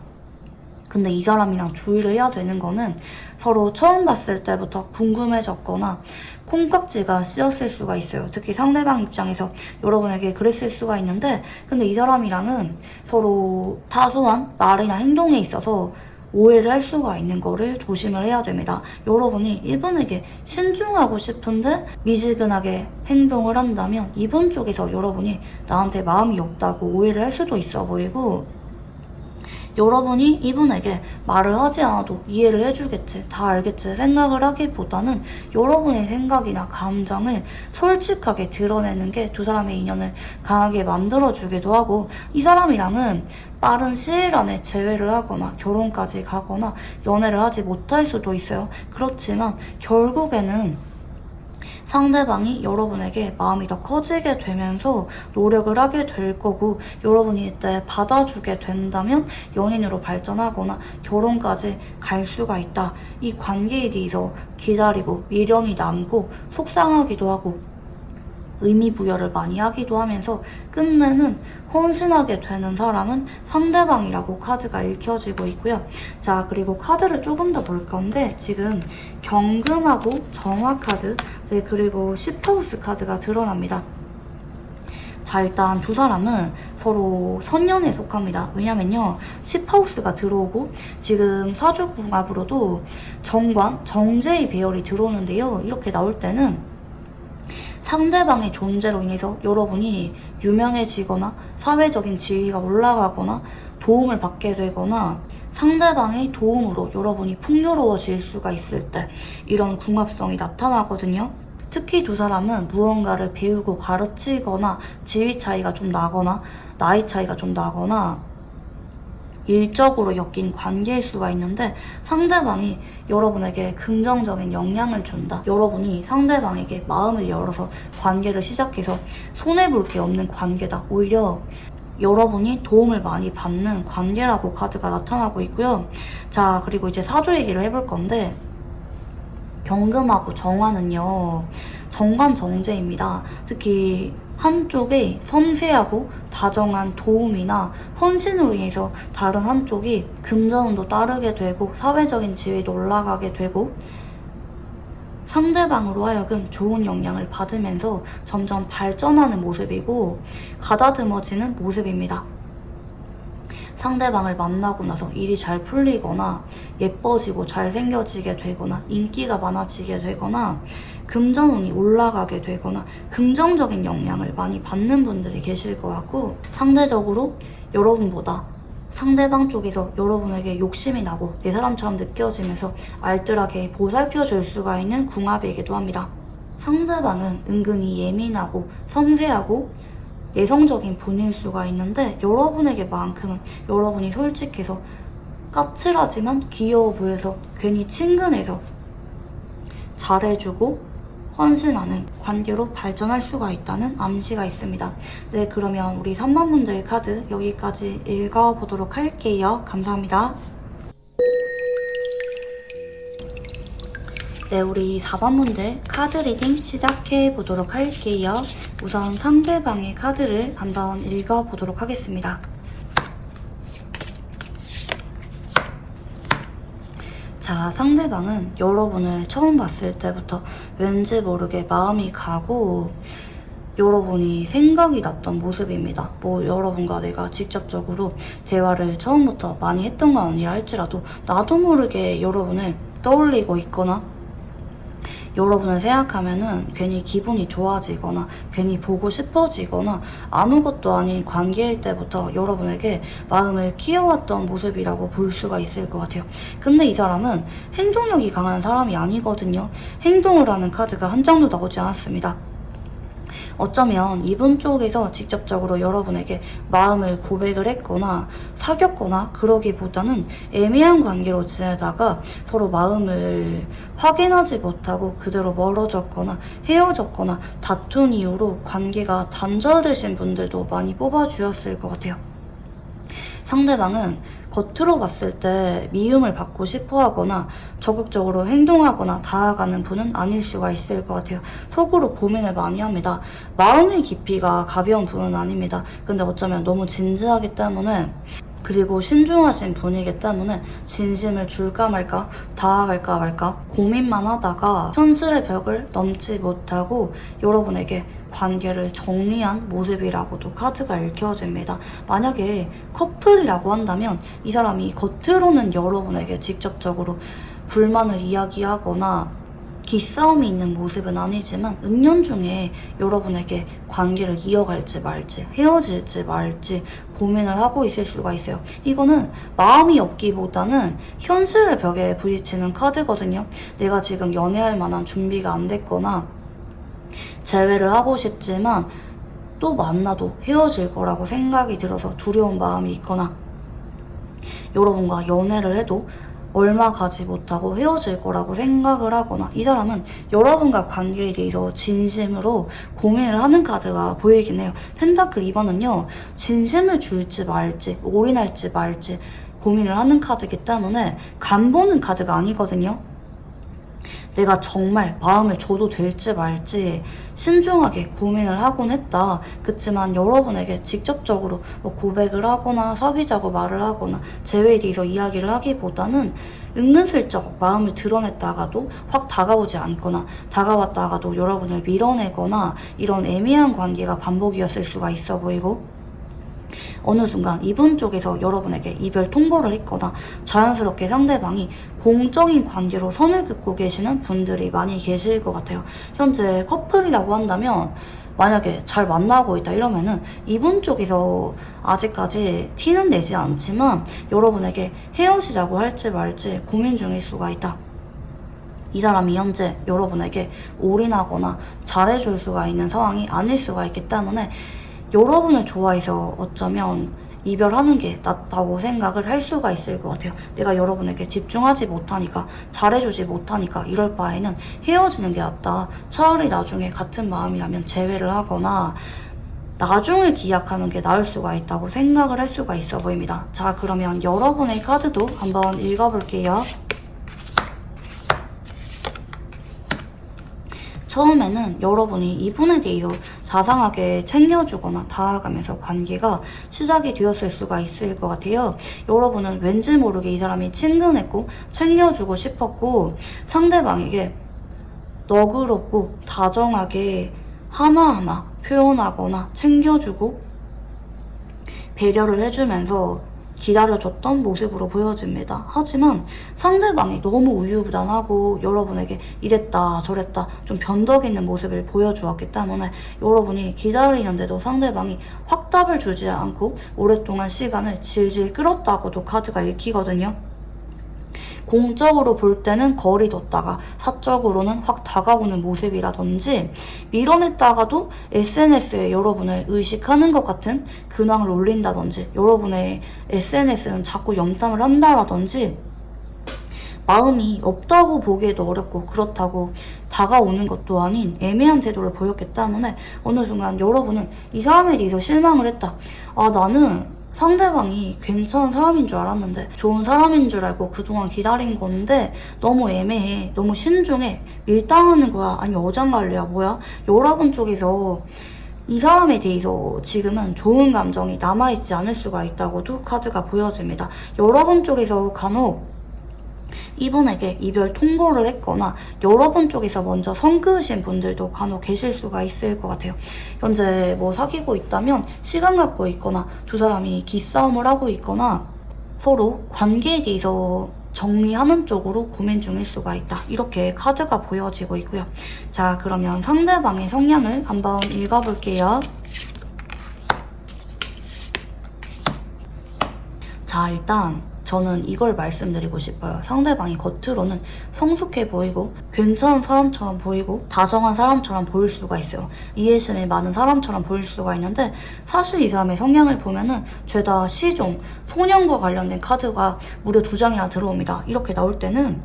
S1: 근데 이 사람이랑 주의를 해야 되는 거는 서로 처음 봤을 때부터 궁금해졌거나 콩깍지가 씌었을 수가 있어요. 특히 상대방 입장에서 여러분에게 그랬을 수가 있는데, 근데 이 사람이랑은 서로 사소한 말이나 행동에 있어서 오해를 할 수가 있는 거를 조심을 해야 됩니다. 여러분이 이분에게 신중하고 싶은데 미지근하게 행동을 한다면 이분 쪽에서 여러분이 나한테 마음이 없다고 오해를 할 수도 있어 보이고, 여러분이 이분에게 말을 하지 않아도 이해를 해주겠지, 다 알겠지 생각을 하기보다는 여러분의 생각이나 감정을 솔직하게 드러내는 게 두 사람의 인연을 강하게 만들어주기도 하고, 이 사람이랑은 빠른 시일 안에 재회를 하거나 결혼까지 가거나 연애를 하지 못할 수도 있어요. 그렇지만 결국에는 상대방이 여러분에게 마음이 더 커지게 되면서 노력을 하게 될 거고, 여러분이 이때 받아주게 된다면 연인으로 발전하거나 결혼까지 갈 수가 있다. 이 관계에 대해서 기다리고 미련이 남고 속상하기도 하고 의미 부여를 많이 하기도 하면서 끝내는 헌신하게 되는 사람은 상대방이라고 카드가 읽혀지고 있고요. 자, 그리고 카드를 조금 더 볼 건데 지금 경금하고 정화 카드, 네, 그리고 10하우스 카드가 드러납니다. 자, 일단 두 사람은 서로 선년에 속합니다. 왜냐면요, 10하우스가 들어오고 지금 사주궁합으로도 정관, 정제의 배열이 들어오는데요. 이렇게 나올 때는 상대방의 존재로 인해서 여러분이 유명해지거나 사회적인 지위가 올라가거나 도움을 받게 되거나 상대방의 도움으로 여러분이 풍요로워질 수가 있을 때 이런 궁합성이 나타나거든요. 특히 두 사람은 무언가를 배우고 가르치거나 지위 차이가 좀 나거나 나이 차이가 좀 나거나 일적으로 엮인 관계일 수가 있는데, 상대방이 여러분에게 긍정적인 영향을 준다. 여러분이 상대방에게 마음을 열어서 관계를 시작해서 손해볼 게 없는 관계다. 오히려 여러분이 도움을 많이 받는 관계라고 카드가 나타나고 있고요. 자, 그리고 이제 사주 얘기를 해볼 건데, 경금하고 정화는요, 정관정제입니다. 특히 한쪽에 섬세하고 다정한 도움이나 헌신으로 인해서 다른 한쪽이 금전운도 따르게 되고 사회적인 지위도 올라가게 되고 상대방으로 하여금 좋은 영향을 받으면서 점점 발전하는 모습이고 가다듬어지는 모습입니다. 상대방을 만나고 나서 일이 잘 풀리거나 예뻐지고 잘생겨지게 되거나 인기가 많아지게 되거나 금전운이 올라가게 되거나 긍정적인 영향을 많이 받는 분들이 계실 것 같고, 상대적으로 여러분보다 상대방 쪽에서 여러분에게 욕심이 나고 내 사람처럼 느껴지면서 알뜰하게 보살펴 줄 수가 있는 궁합이기도 합니다. 상대방은 은근히 예민하고 섬세하고 내성적인 분일 수가 있는데, 여러분에게만큼은 여러분이 솔직해서 까칠하지만 귀여워 보여서 괜히 친근해서 잘해주고 헌신하는 관계로 발전할 수가 있다는 암시가 있습니다. 네, 그러면 우리 3번 분들 카드 여기까지 읽어보도록 할게요. 감사합니다. 네, 우리 4번 분들 카드 리딩 시작해 보도록 할게요. 우선 상대방의 카드를 한번 읽어보도록 하겠습니다. 자, 상대방은 여러분을 처음 봤을 때부터 왠지 모르게 마음이 가고 여러분이 생각이 났던 모습입니다. 뭐 여러분과 내가 직접적으로 대화를 처음부터 많이 했던 건 아니라 할지라도 나도 모르게 여러분을 떠올리고 있거나 여러분을 생각하면은 괜히 기분이 좋아지거나 괜히 보고 싶어지거나 아무것도 아닌 관계일 때부터 여러분에게 마음을 키워왔던 모습이라고 볼 수가 있을 것 같아요. 근데 이 사람은 행동력이 강한 사람이 아니거든요. 행동을 하는 카드가 한 장도 나오지 않았습니다. 어쩌면 이분 쪽에서 직접적으로 여러분에게 마음을 고백을 했거나 사귀었거나 그러기보다는 애매한 관계로 지내다가 서로 마음을 확인하지 못하고 그대로 멀어졌거나 헤어졌거나 다툰 이후로 관계가 단절되신 분들도 많이 뽑아주셨을 것 같아요. 상대방은 겉으로 봤을 때 미움을 받고 싶어 하거나 적극적으로 행동하거나 다가가는 분은 아닐 수가 있을 것 같아요. 속으로 고민을 많이 합니다. 마음의 깊이가 가벼운 분은 아닙니다. 근데 어쩌면 너무 진지하기 때문에, 그리고 신중하신 분이기 때문에 진심을 줄까 말까 다가갈까 말까 고민만 하다가 현실의 벽을 넘지 못하고 여러분에게 관계를 정리한 모습이라고도 카드가 읽혀집니다. 만약에 커플이라고 한다면 이 사람이 겉으로는 여러분에게 직접적으로 불만을 이야기하거나 기싸움이 있는 모습은 아니지만 은연중에 여러분에게 관계를 이어갈지 말지 헤어질지 말지 고민을 하고 있을 수가 있어요. 이거는 마음이 없기보다는 현실의 벽에 부딪히는 카드거든요. 내가 지금 연애할 만한 준비가 안 됐거나 재회를 하고 싶지만 또 만나도 헤어질 거라고 생각이 들어서 두려운 마음이 있거나 여러분과 연애를 해도 얼마 가지 못하고 헤어질 거라고 생각을 하거나 이 사람은 여러분과 관계에 대해서 진심으로 고민을 하는 카드가 보이긴 해요. 펜타클 2번은요. 진심을 줄지 말지 올인할지 말지 고민을 하는 카드이기 때문에 간 보는 카드가 아니거든요. 내가 정말 마음을 줘도 될지 말지 신중하게 고민을 하곤 했다. 그치만 여러분에게 직접적으로 고백을 하거나 사귀자고 말을 하거나 재회에 대해서 이야기를 하기보다는 은근슬쩍 마음을 드러냈다가도 확 다가오지 않거나 다가왔다가도 여러분을 밀어내거나 이런 애매한 관계가 반복이었을 수가 있어 보이고, 어느 순간 이분 쪽에서 여러분에게 이별 통보를 했거나 자연스럽게 상대방이 공적인 관계로 선을 긋고 계시는 분들이 많이 계실 것 같아요. 현재 커플이라고 한다면 만약에 잘 만나고 있다 이러면은 이분 쪽에서 아직까지 티는 내지 않지만 여러분에게 헤어지자고 할지 말지 고민 중일 수가 있다. 이 사람이 현재 여러분에게 올인하거나 잘해줄 수가 있는 상황이 아닐 수가 있기 때문에 여러분을 좋아해서 어쩌면 이별하는 게 낫다고 생각을 할 수가 있을 것 같아요. 내가 여러분에게 집중하지 못하니까 잘해주지 못하니까 이럴 바에는 헤어지는 게 낫다. 차라리 나중에 같은 마음이라면 재회를 하거나 나중을 기약하는 게 나을 수가 있다고 생각을 할 수가 있어 보입니다. 자, 그러면 여러분의 카드도 한번 읽어볼게요. 처음에는 여러분이 이분에 대해서 자상하게 챙겨주거나 다가가면서 관계가 시작이 되었을 수가 있을 것 같아요. 여러분은 왠지 모르게 이 사람이 친근했고 챙겨주고 싶었고 상대방에게 너그럽고 다정하게 하나하나 표현하거나 챙겨주고 배려를 해주면서 기다려줬던 모습으로 보여집니다. 하지만 상대방이 너무 우유부단하고 여러분에게 이랬다 저랬다 좀 변덕 있는 모습을 보여주었기 때문에 여러분이 기다리는데도 상대방이 확답을 주지 않고 오랫동안 시간을 질질 끌었다고도 카드가 읽히거든요. 공적으로 볼 때는 거리 뒀다가 사적으로는 확 다가오는 모습이라든지 밀어냈다가도 SNS에 여러분을 의식하는 것 같은 근황을 올린다든지 여러분의 SNS는 자꾸 염탐을 한다라든지 마음이 없다고 보기에도 어렵고 그렇다고 다가오는 것도 아닌 애매한 태도를 보였기 때문에 어느 순간 여러분은 이 사람에 대해서 실망을 했다. 나는 상대방이 괜찮은 사람인 줄 알았는데 좋은 사람인 줄 알고 그동안 기다린 건데 너무 애매해, 너무 신중해, 밀당하는 거야, 아니면 어장관리야, 뭐야? 여러분 쪽에서 이 사람에 대해서 지금은 좋은 감정이 남아있지 않을 수가 있다고도 카드가 보여집니다. 여러분 쪽에서 간혹 이분에게 이별 통보를 했거나 여러분 쪽에서 먼저 선 그으신 분들도 간혹 계실 수가 있을 것 같아요. 현재 뭐 사귀고 있다면 시간 갖고 있거나 두 사람이 기싸움을 하고 있거나 서로 관계에 대해서 정리하는 쪽으로 고민 중일 수가 있다. 이렇게 카드가 보여지고 있고요. 자, 그러면 상대방의 성향을 한번 읽어볼게요. 자, 일단 저는 이걸 말씀드리고 싶어요. 상대방이 겉으로는 성숙해 보이고 괜찮은 사람처럼 보이고 다정한 사람처럼 보일 수가 있어요. 이해심이 많은 사람처럼 보일 수가 있는데 사실 이 사람의 성향을 보면은 죄다 시종, 소년과 관련된 카드가 무려 2장이나 들어옵니다. 이렇게 나올 때는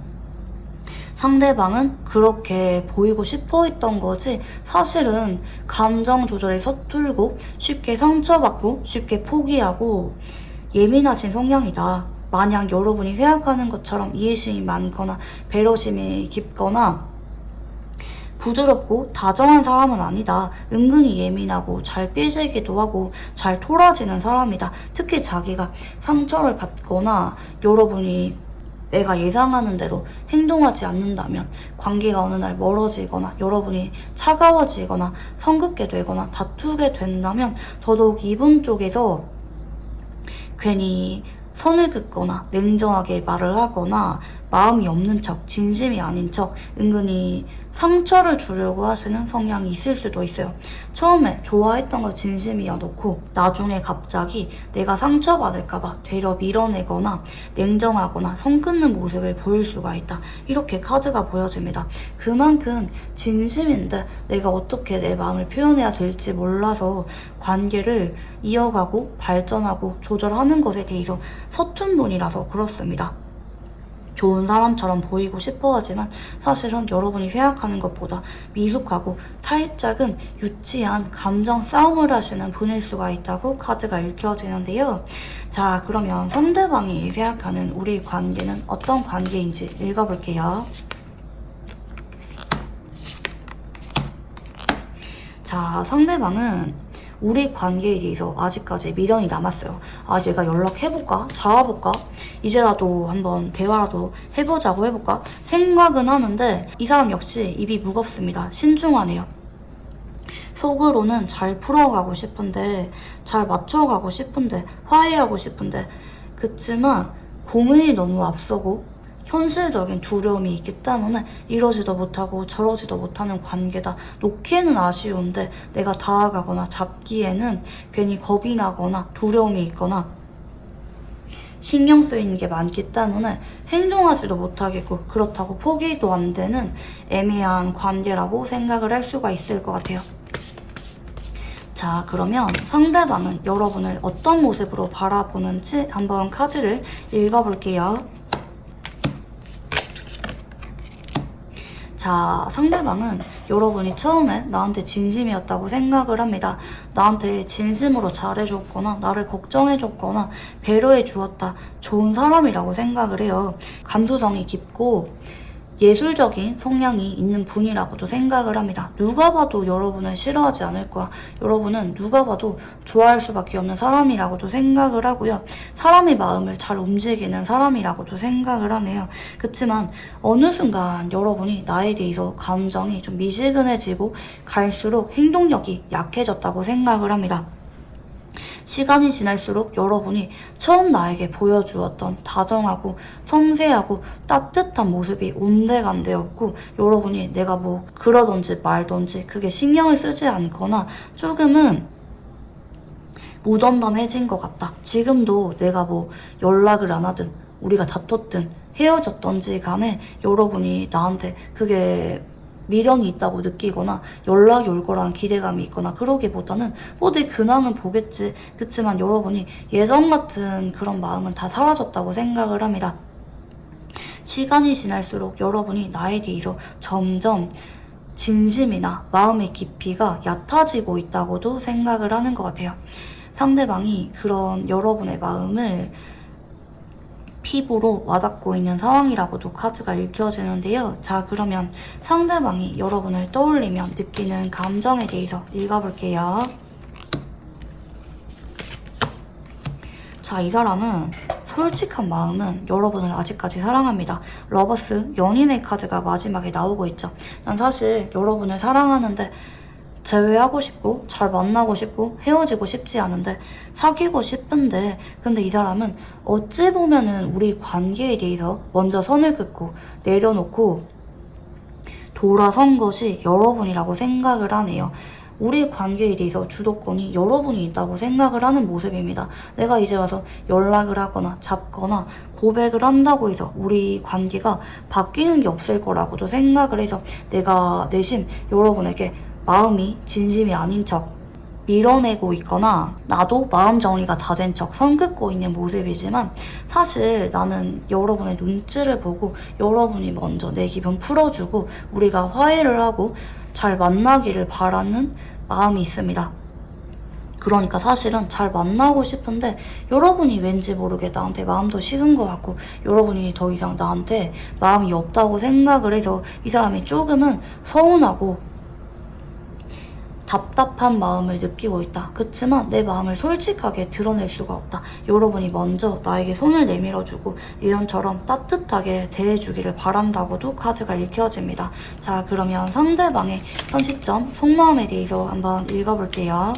S1: 상대방은 그렇게 보이고 싶어 했던 거지 사실은 감정 조절에 서툴고 쉽게 상처받고 쉽게 포기하고 예민하신 성향이다. 마냥 여러분이 생각하는 것처럼 이해심이 많거나 배려심이 깊거나 부드럽고 다정한 사람은 아니다. 은근히 예민하고 잘 삐지기도 하고 잘 토라지는 사람이다. 특히 자기가 상처를 받거나 여러분이 내가 예상하는 대로 행동하지 않는다면 관계가 어느 날 멀어지거나 여러분이 차가워지거나 성급게 되거나 다투게 된다면 더더욱 이분 쪽에서 괜히 선을 긋거나 냉정하게 말을 하거나 마음이 없는 척, 진심이 아닌 척 은근히 상처를 주려고 하시는 성향이 있을 수도 있어요. 처음에 좋아했던 걸 진심이어놓고 나중에 갑자기 내가 상처받을까봐 되려 밀어내거나 냉정하거나 선 긋는 모습을 보일 수가 있다. 이렇게 카드가 보여집니다. 그만큼 진심인데 내가 어떻게 내 마음을 표현해야 될지 몰라서 관계를 이어가고 발전하고 조절하는 것에 대해서 서툰 분이라서 그렇습니다. 좋은 사람처럼 보이고 싶어 하지만 사실은 여러분이 생각하는 것보다 미숙하고 살짝은 유치한 감정 싸움을 하시는 분일 수가 있다고 카드가 읽혀지는데요. 자, 그러면 상대방이 생각하는 우리 관계는 어떤 관계인지 읽어볼게요. 자, 상대방은 우리 관계에 대해서 아직까지 미련이 남았어요. 얘가 연락해볼까? 잡아볼까? 이제라도 한번 대화라도 해보자고 해볼까? 생각은 하는데 이 사람 역시 입이 무겁습니다. 신중하네요. 속으로는 잘 풀어가고 싶은데 잘 맞춰가고 싶은데 화해하고 싶은데 그치만 고민이 너무 앞서고 현실적인 두려움이 있기 때문에 이러지도 못하고 저러지도 못하는 관계다. 놓기에는 아쉬운데 내가 다가가거나 잡기에는 괜히 겁이 나거나 두려움이 있거나 신경 쓰이는 게 많기 때문에 행동하지도 못하겠고 그렇다고 포기도 안 되는 애매한 관계라고 생각을 할 수가 있을 것 같아요. 자, 그러면 상대방은 여러분을 어떤 모습으로 바라보는지 한번 카드를 읽어볼게요. 자, 상대방은 여러분이 처음에 나한테 진심이었다고 생각을 합니다. 나한테 진심으로 잘해줬거나 나를 걱정해줬거나 배려해 주었다. 좋은 사람이라고 생각을 해요. 감수성이 깊고 예술적인 성향이 있는 분이라고도 생각을 합니다. 누가 봐도 여러분을 싫어하지 않을 거야. 여러분은 누가 봐도 좋아할 수밖에 없는 사람이라고도 생각을 하고요. 사람의 마음을 잘 움직이는 사람이라고도 생각을 하네요. 그치만 어느 순간 여러분이 나에 대해서 감정이 좀 미지근해지고 갈수록 행동력이 약해졌다고 생각을 합니다. 시간이 지날수록 여러분이 처음 나에게 보여주었던 다정하고 섬세하고 따뜻한 모습이 온데간데 없고, 여러분이 내가 뭐 그러던지 말던지 그게 신경을 쓰지 않거나 조금은 무덤덤해진 것 같다. 지금도 내가 뭐 연락을 안 하든 우리가 다퉜든 헤어졌던지 간에 여러분이 나한테 그게 미련이 있다고 느끼거나 연락이 올 거라는 기대감이 있거나 그러기보다는 뭐 내 근황은 보겠지. 그치만 여러분이 예전 같은 그런 마음은 다 사라졌다고 생각을 합니다. 시간이 지날수록 여러분이 나에 대해서 점점 진심이나 마음의 깊이가 얕아지고 있다고도 생각을 하는 것 같아요. 상대방이 그런 여러분의 마음을 피부로 와닿고 있는 상황이라고도 카드가 읽혀지는데요. 자, 그러면 상대방이 여러분을 떠올리면 느끼는 감정에 대해서 읽어볼게요. 자, 이 사람은 솔직한 마음은 여러분을 아직까지 사랑합니다. 러버스, 연인의 카드가 마지막에 나오고 있죠. 난 사실 여러분을 사랑하는데 재회하고 싶고 잘 만나고 싶고 헤어지고 싶지 않은데 사귀고 싶은데, 근데 이 사람은 어찌 보면은 우리 관계에 대해서 먼저 선을 긋고 내려놓고 돌아선 것이 여러분이라고 생각을 하네요. 우리 관계에 대해서 주도권이 여러분이 있다고 생각을 하는 모습입니다. 내가 이제 와서 연락을 하거나 잡거나 고백을 한다고 해서 우리 관계가 바뀌는 게 없을 거라고도 생각을 해서 내가 내심 여러분에게 마음이 진심이 아닌 척 밀어내고 있거나 나도 마음 정리가 다 된 척 선 긋고 있는 모습이지만, 사실 나는 여러분의 눈치를 보고 여러분이 먼저 내 기분 풀어주고 우리가 화해를 하고 잘 만나기를 바라는 마음이 있습니다. 그러니까 사실은 잘 만나고 싶은데 여러분이 왠지 모르게 나한테 마음도 식은 것 같고 여러분이 더 이상 나한테 마음이 없다고 생각을 해서 이 사람이 조금은 서운하고 답답한 마음을 느끼고 있다. 그치만 내 마음을 솔직하게 드러낼 수가 없다. 여러분이 먼저 나에게 손을 내밀어주고 예언처럼 따뜻하게 대해주기를 바란다고도 카드가 읽혀집니다. 자, 그러면 상대방의 현 시점, 속마음에 대해서 한번 읽어볼게요.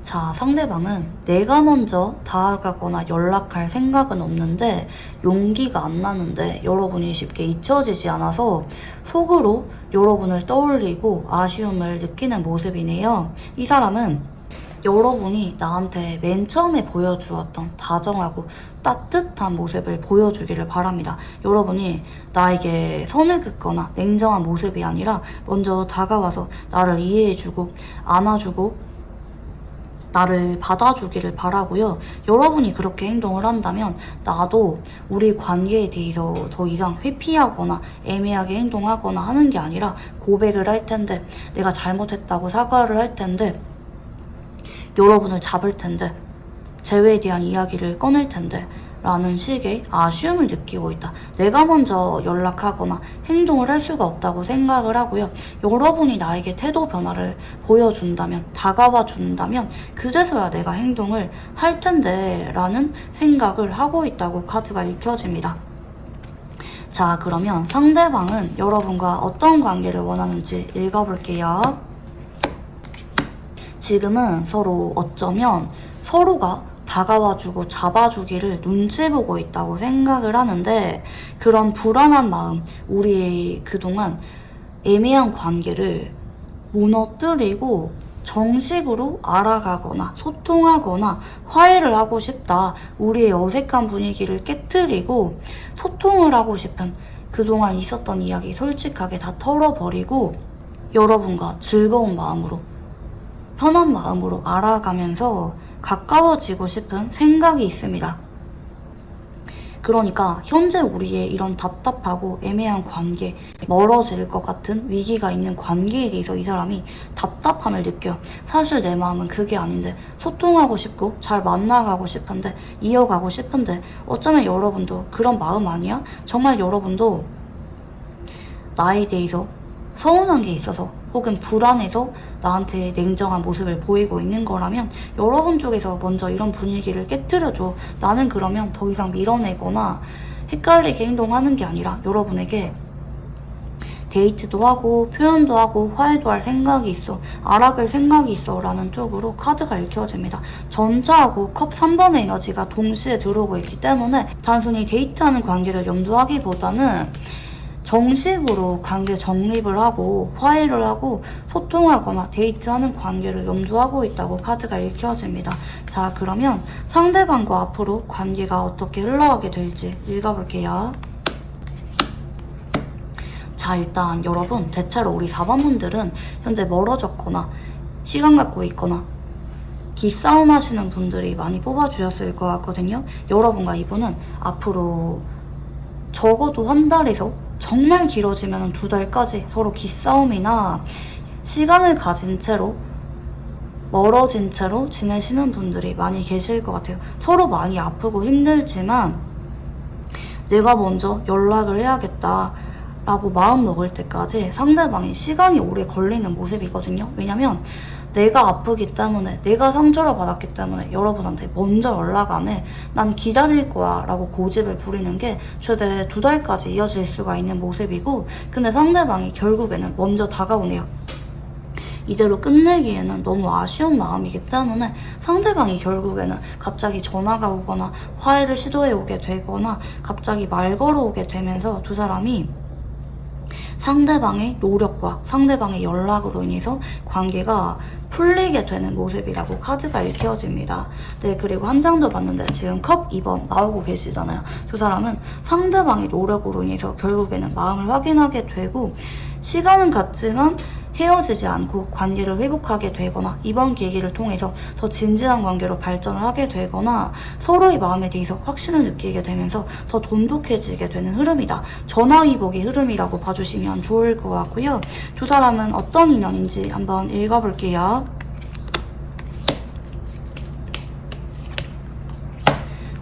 S1: 자, 상대방은 내가 먼저 다가가거나 연락할 생각은 없는데 용기가 안 나는데 여러분이 쉽게 잊혀지지 않아서 속으로 여러분을 떠올리고 아쉬움을 느끼는 모습이네요. 이 사람은 여러분이 나한테 맨 처음에 보여주었던 다정하고 따뜻한 모습을 보여주기를 바랍니다. 여러분이 나에게 선을 긋거나 냉정한 모습이 아니라 먼저 다가와서 나를 이해해주고 안아주고 나를 받아주기를 바라고요. 여러분이 그렇게 행동을 한다면 나도 우리 관계에 대해서 더 이상 회피하거나 애매하게 행동하거나 하는 게 아니라 고백을 할 텐데, 내가 잘못했다고 사과를 할 텐데, 여러분을 잡을 텐데, 재회에 대한 이야기를 꺼낼 텐데 라는 식의 아쉬움을 느끼고 있다. 내가 먼저 연락하거나 행동을 할 수가 없다고 생각을 하고요. 여러분이 나에게 태도 변화를 보여준다면, 다가와 준다면 그제서야 내가 행동을 할 텐데 라는 생각을 하고 있다고 카드가 읽혀집니다. 자, 그러면 상대방은 여러분과 어떤 관계를 원하는지 읽어볼게요. 지금은 서로 어쩌면 서로가 다가와주고 잡아주기를 눈치 보고 있다고 생각을 하는데, 그런 불안한 마음, 우리의 그동안 애매한 관계를 무너뜨리고 정식으로 알아가거나 소통하거나 화해를 하고 싶다. 우리의 어색한 분위기를 깨트리고 소통을 하고 싶은, 그동안 있었던 이야기 솔직하게 다 털어버리고 여러분과 즐거운 마음으로, 편한 마음으로 알아가면서 가까워지고 싶은 생각이 있습니다. 그러니까 현재 우리의 이런 답답하고 애매한 관계, 멀어질 것 같은 위기가 있는 관계에 대해서 이 사람이 답답함을 느껴요. 사실 내 마음은 그게 아닌데, 소통하고 싶고 잘 만나가고 싶은데, 이어가고 싶은데, 어쩌면 여러분도 그런 마음 아니야? 정말 여러분도 나에 대해서 서운한 게 있어서 혹은 불안해서 나한테 냉정한 모습을 보이고 있는 거라면 여러분 쪽에서 먼저 이런 분위기를 깨트려줘. 나는 그러면 더 이상 밀어내거나 헷갈리게 행동하는 게 아니라 여러분에게 데이트도 하고 표현도 하고 화해도 할 생각이 있어, 알아갈 생각이 있어 라는 쪽으로 카드가 읽혀집니다. 전자하고 컵 3번의 에너지가 동시에 들어오고 있기 때문에 단순히 데이트하는 관계를 염두하기보다는 정식으로 관계 정립을 하고 화해를 하고 소통하거나 데이트하는 관계를 염두하고 있다고 카드가 읽혀집니다. 자, 그러면 상대방과 앞으로 관계가 어떻게 흘러가게 될지 읽어볼게요. 자, 일단 여러분, 대체로 우리 4번 분들은 현재 멀어졌거나 시간 갖고 있거나 기싸움 하시는 분들이 많이 뽑아주셨을 것 같거든요. 여러분과 이분은 앞으로 적어도 한 달에서 정말 길어지면 2달까지 서로 기싸움이나 시간을 가진 채로 멀어진 채로 지내시는 분들이 많이 계실 것 같아요. 서로 많이 아프고 힘들지만 내가 먼저 연락을 해야겠다 라고 마음 먹을 때까지 상대방이 시간이 오래 걸리는 모습이거든요. 왜냐면 내가 아프기 때문에, 내가 상처를 받았기 때문에 여러분한테 먼저 연락 안 해. 난 기다릴 거야 라고 고집을 부리는 게 최대 2달까지 이어질 수가 있는 모습이고, 근데 상대방이 결국에는 먼저 다가오네요. 이대로 끝내기에는 너무 아쉬운 마음이기 때문에 상대방이 결국에는 갑자기 전화가 오거나 화해를 시도해 오게 되거나 갑자기 말 걸어오게 되면서 두 사람이 상대방의 노력과 상대방의 연락으로 인해서 관계가 풀리게 되는 모습이라고 카드가 읽혀집니다. 네, 그리고 한 장도 봤는데 지금 컵 2번 나오고 계시잖아요. 두 사람은 상대방의 노력으로 인해서 결국에는 마음을 확인하게 되고 시간은 갔지만 헤어지지 않고 관계를 회복하게 되거나 이번 계기를 통해서 더 진지한 관계로 발전을 하게 되거나 서로의 마음에 대해서 확신을 느끼게 되면서 더 돈독해지게 되는 흐름이다. 전화위복의 흐름이라고 봐주시면 좋을 것 같고요. 두 사람은 어떤 인연인지 한번 읽어볼게요.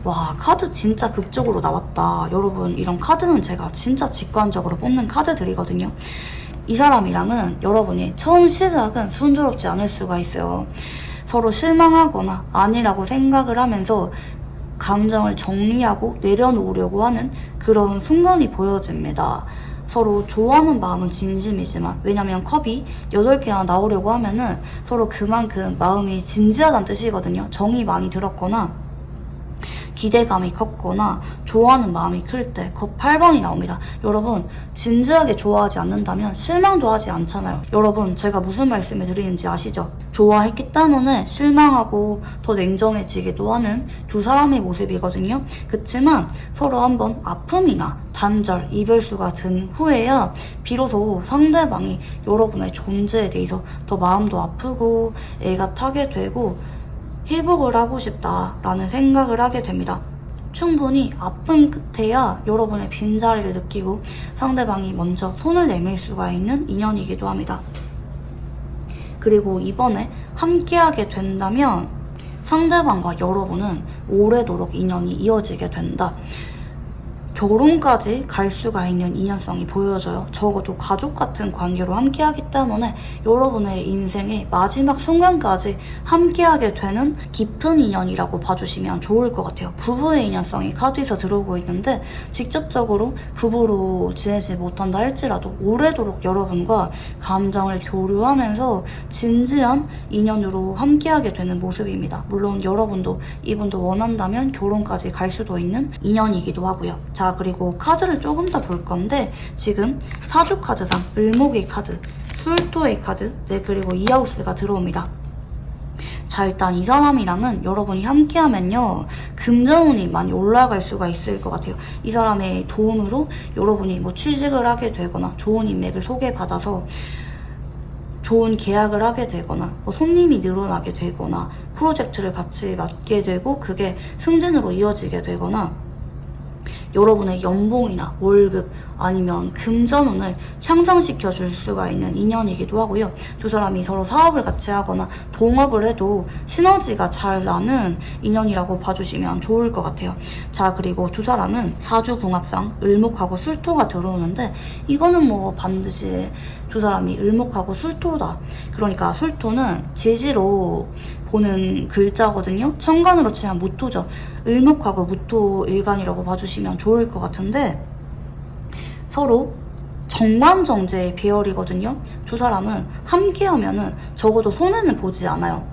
S1: 와, 카드 진짜 극적으로 나왔다. 여러분, 이런 카드는 제가 진짜 직관적으로 뽑는 카드들이거든요. 이 사람이랑은 여러분이 처음 시작은 순조롭지 않을 수가 있어요. 서로 실망하거나 아니라고 생각을 하면서 감정을 정리하고 내려놓으려고 하는 그런 순간이 보여집니다. 서로 좋아하는 마음은 진심이지만, 왜냐면 컵이 8개나 나오려고 하면은 서로 그만큼 마음이 진지하다는 뜻이거든요. 정이 많이 들었거나 기대감이 컸거나 좋아하는 마음이 클 때 컵 8번이 나옵니다. 여러분, 진지하게 좋아하지 않는다면 실망도 하지 않잖아요. 여러분, 제가 무슨 말씀을 드리는지 아시죠? 좋아했기 때문에 실망하고 더 냉정해지기도 하는 두 사람의 모습이거든요. 그치만 서로 한번 아픔이나 단절, 이별수가 든 후에야 비로소 상대방이 여러분의 존재에 대해서 더 마음도 아프고 애가 타게 되고 회복을 하고 싶다라는 생각을 하게 됩니다. 충분히 아픈 끝에야 여러분의 빈자리를 느끼고 상대방이 먼저 손을 내밀 수가 있는 인연이기도 합니다. 그리고 이번에 함께하게 된다면 상대방과 여러분은 오래도록 인연이 이어지게 된다. 결혼까지 갈 수가 있는 인연성이 보여져요. 적어도 가족 같은 관계로 함께하기 때문에 여러분의 인생의 마지막 순간까지 함께하게 되는 깊은 인연이라고 봐주시면 좋을 것 같아요. 부부의 인연성이 카드에서 들어오고 있는데 직접적으로 부부로 지내지 못한다 할지라도 오래도록 여러분과 감정을 교류하면서 진지한 인연으로 함께하게 되는 모습입니다. 물론 여러분도 이분도 원한다면 결혼까지 갈 수도 있는 인연이기도 하고요. 자, 그리고 카드를 조금 더 볼 건데 지금 사주 카드상 을목의 카드, 술토의 카드, 네, 그리고 이하우스가 들어옵니다. 자, 일단 이 사람이랑은 여러분이 함께하면요 금전운이 많이 올라갈 수가 있을 것 같아요. 이 사람의 도움으로 여러분이 뭐 취직을 하게 되거나 좋은 인맥을 소개받아서 좋은 계약을 하게 되거나 뭐 손님이 늘어나게 되거나 프로젝트를 같이 맡게 되고 그게 승진으로 이어지게 되거나 여러분의 연봉이나 월급 아니면 금전운을 향상시켜 줄 수가 있는 인연이기도 하고요. 두 사람이 서로 사업을 같이 하거나 동업을 해도 시너지가 잘 나는 인연이라고 봐주시면 좋을 것 같아요. 자, 그리고 두 사람은 사주궁합상 을목하고 술토가 들어오는데 이거는 뭐 반드시 두 사람이 을목하고 술토다. 그러니까 술토는 지지로 보는 글자거든요. 천간으로 치면 무토죠. 을목하고 무토 일간이라고 봐주시면 좋을 것 같은데 서로 정관정제의 배열이거든요. 두 사람은 함께하면은 적어도 손해는 보지 않아요.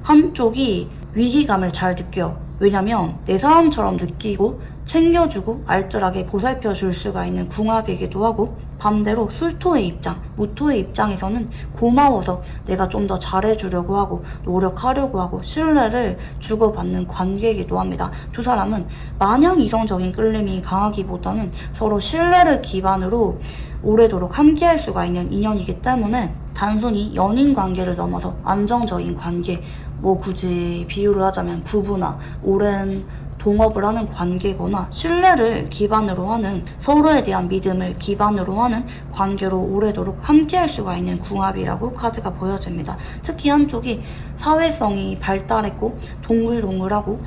S1: 한쪽이 위기감을 잘 느껴요. 왜냐면 내 사람처럼 느끼고 챙겨주고 알뜰하게 보살펴 줄 수가 있는 궁합이기도 하고, 반대로 술토의 입장, 무토의 입장에서는 고마워서 내가 좀 더 잘해주려고 하고 노력하려고 하고 신뢰를 주고받는 관계이기도 합니다. 두 사람은 마냥 이성적인 끌림이 강하기보다는 서로 신뢰를 기반으로 오래도록 함께할 수가 있는 인연이기 때문에 단순히 연인 관계를 넘어서 안정적인 관계, 뭐 굳이 비유를 하자면 부부나 오랜 동업을 하는 관계거나 신뢰를 기반으로 하는, 서로에 대한 믿음을 기반으로 하는 관계로 오래도록 함께할 수가 있는 궁합이라고 카드가 보여집니다. 특히 한쪽이 사회성이 발달했고 동글동글하고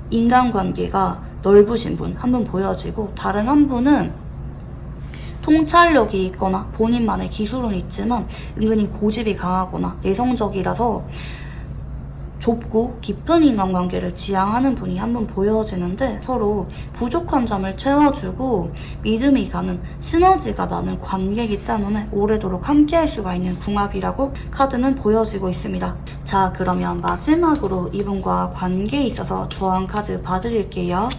S1: 인간관계가 넓으신 분 한 분 보여지고, 다른 한 분은 통찰력이 있거나 본인만의 기술은 있지만 은근히 고집이 강하거나 내성적이라서 좁고 깊은 인간관계를 지향하는 분이 한 분 보여지는데, 서로 부족한 점을 채워주고 믿음이 가는, 시너지가 나는 관계이기 때문에 오래도록 함께할 수가 있는 궁합이라고 카드는 보여지고 있습니다. 자, 그러면 마지막으로 이분과 관계에 있어서 조언 카드 봐드릴게요.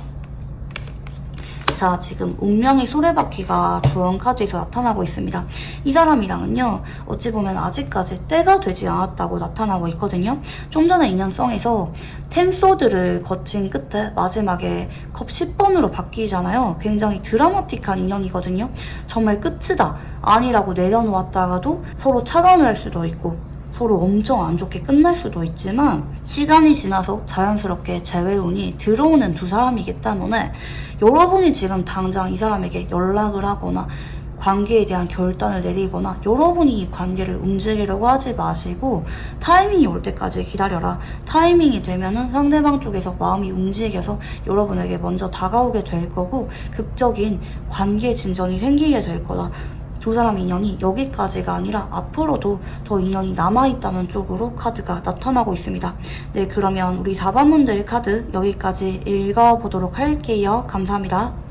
S1: 자, 지금 운명의 소래바퀴가 조언 카드에서 나타나고 있습니다. 이 사람이랑은요, 어찌 보면 아직까지 때가 되지 않았다고 나타나고 있거든요. 좀 전에 인연성에서 텐소드를 거친 끝에 마지막에 컵 10번으로 바뀌잖아요. 굉장히 드라마틱한 인연이거든요. 정말 끝이다 아니라고 내려놓았다가도 서로 차단을 할 수도 있고 서로 엄청 안 좋게 끝날 수도 있지만, 시간이 지나서 자연스럽게 재회운이 들어오는 두 사람이기 때문에 여러분이 지금 당장 이 사람에게 연락을 하거나 관계에 대한 결단을 내리거나 여러분이 이 관계를 움직이려고 하지 마시고 타이밍이 올 때까지 기다려라. 타이밍이 되면은 상대방 쪽에서 마음이 움직여서 여러분에게 먼저 다가오게 될 거고 극적인 관계 진전이 생기게 될 거다. 두 사람 인연이 여기까지가 아니라 앞으로도 더 인연이 남아있다는 쪽으로 카드가 나타나고 있습니다. 네, 그러면 우리 4번 분들 카드 여기까지 읽어보도록 할게요. 감사합니다.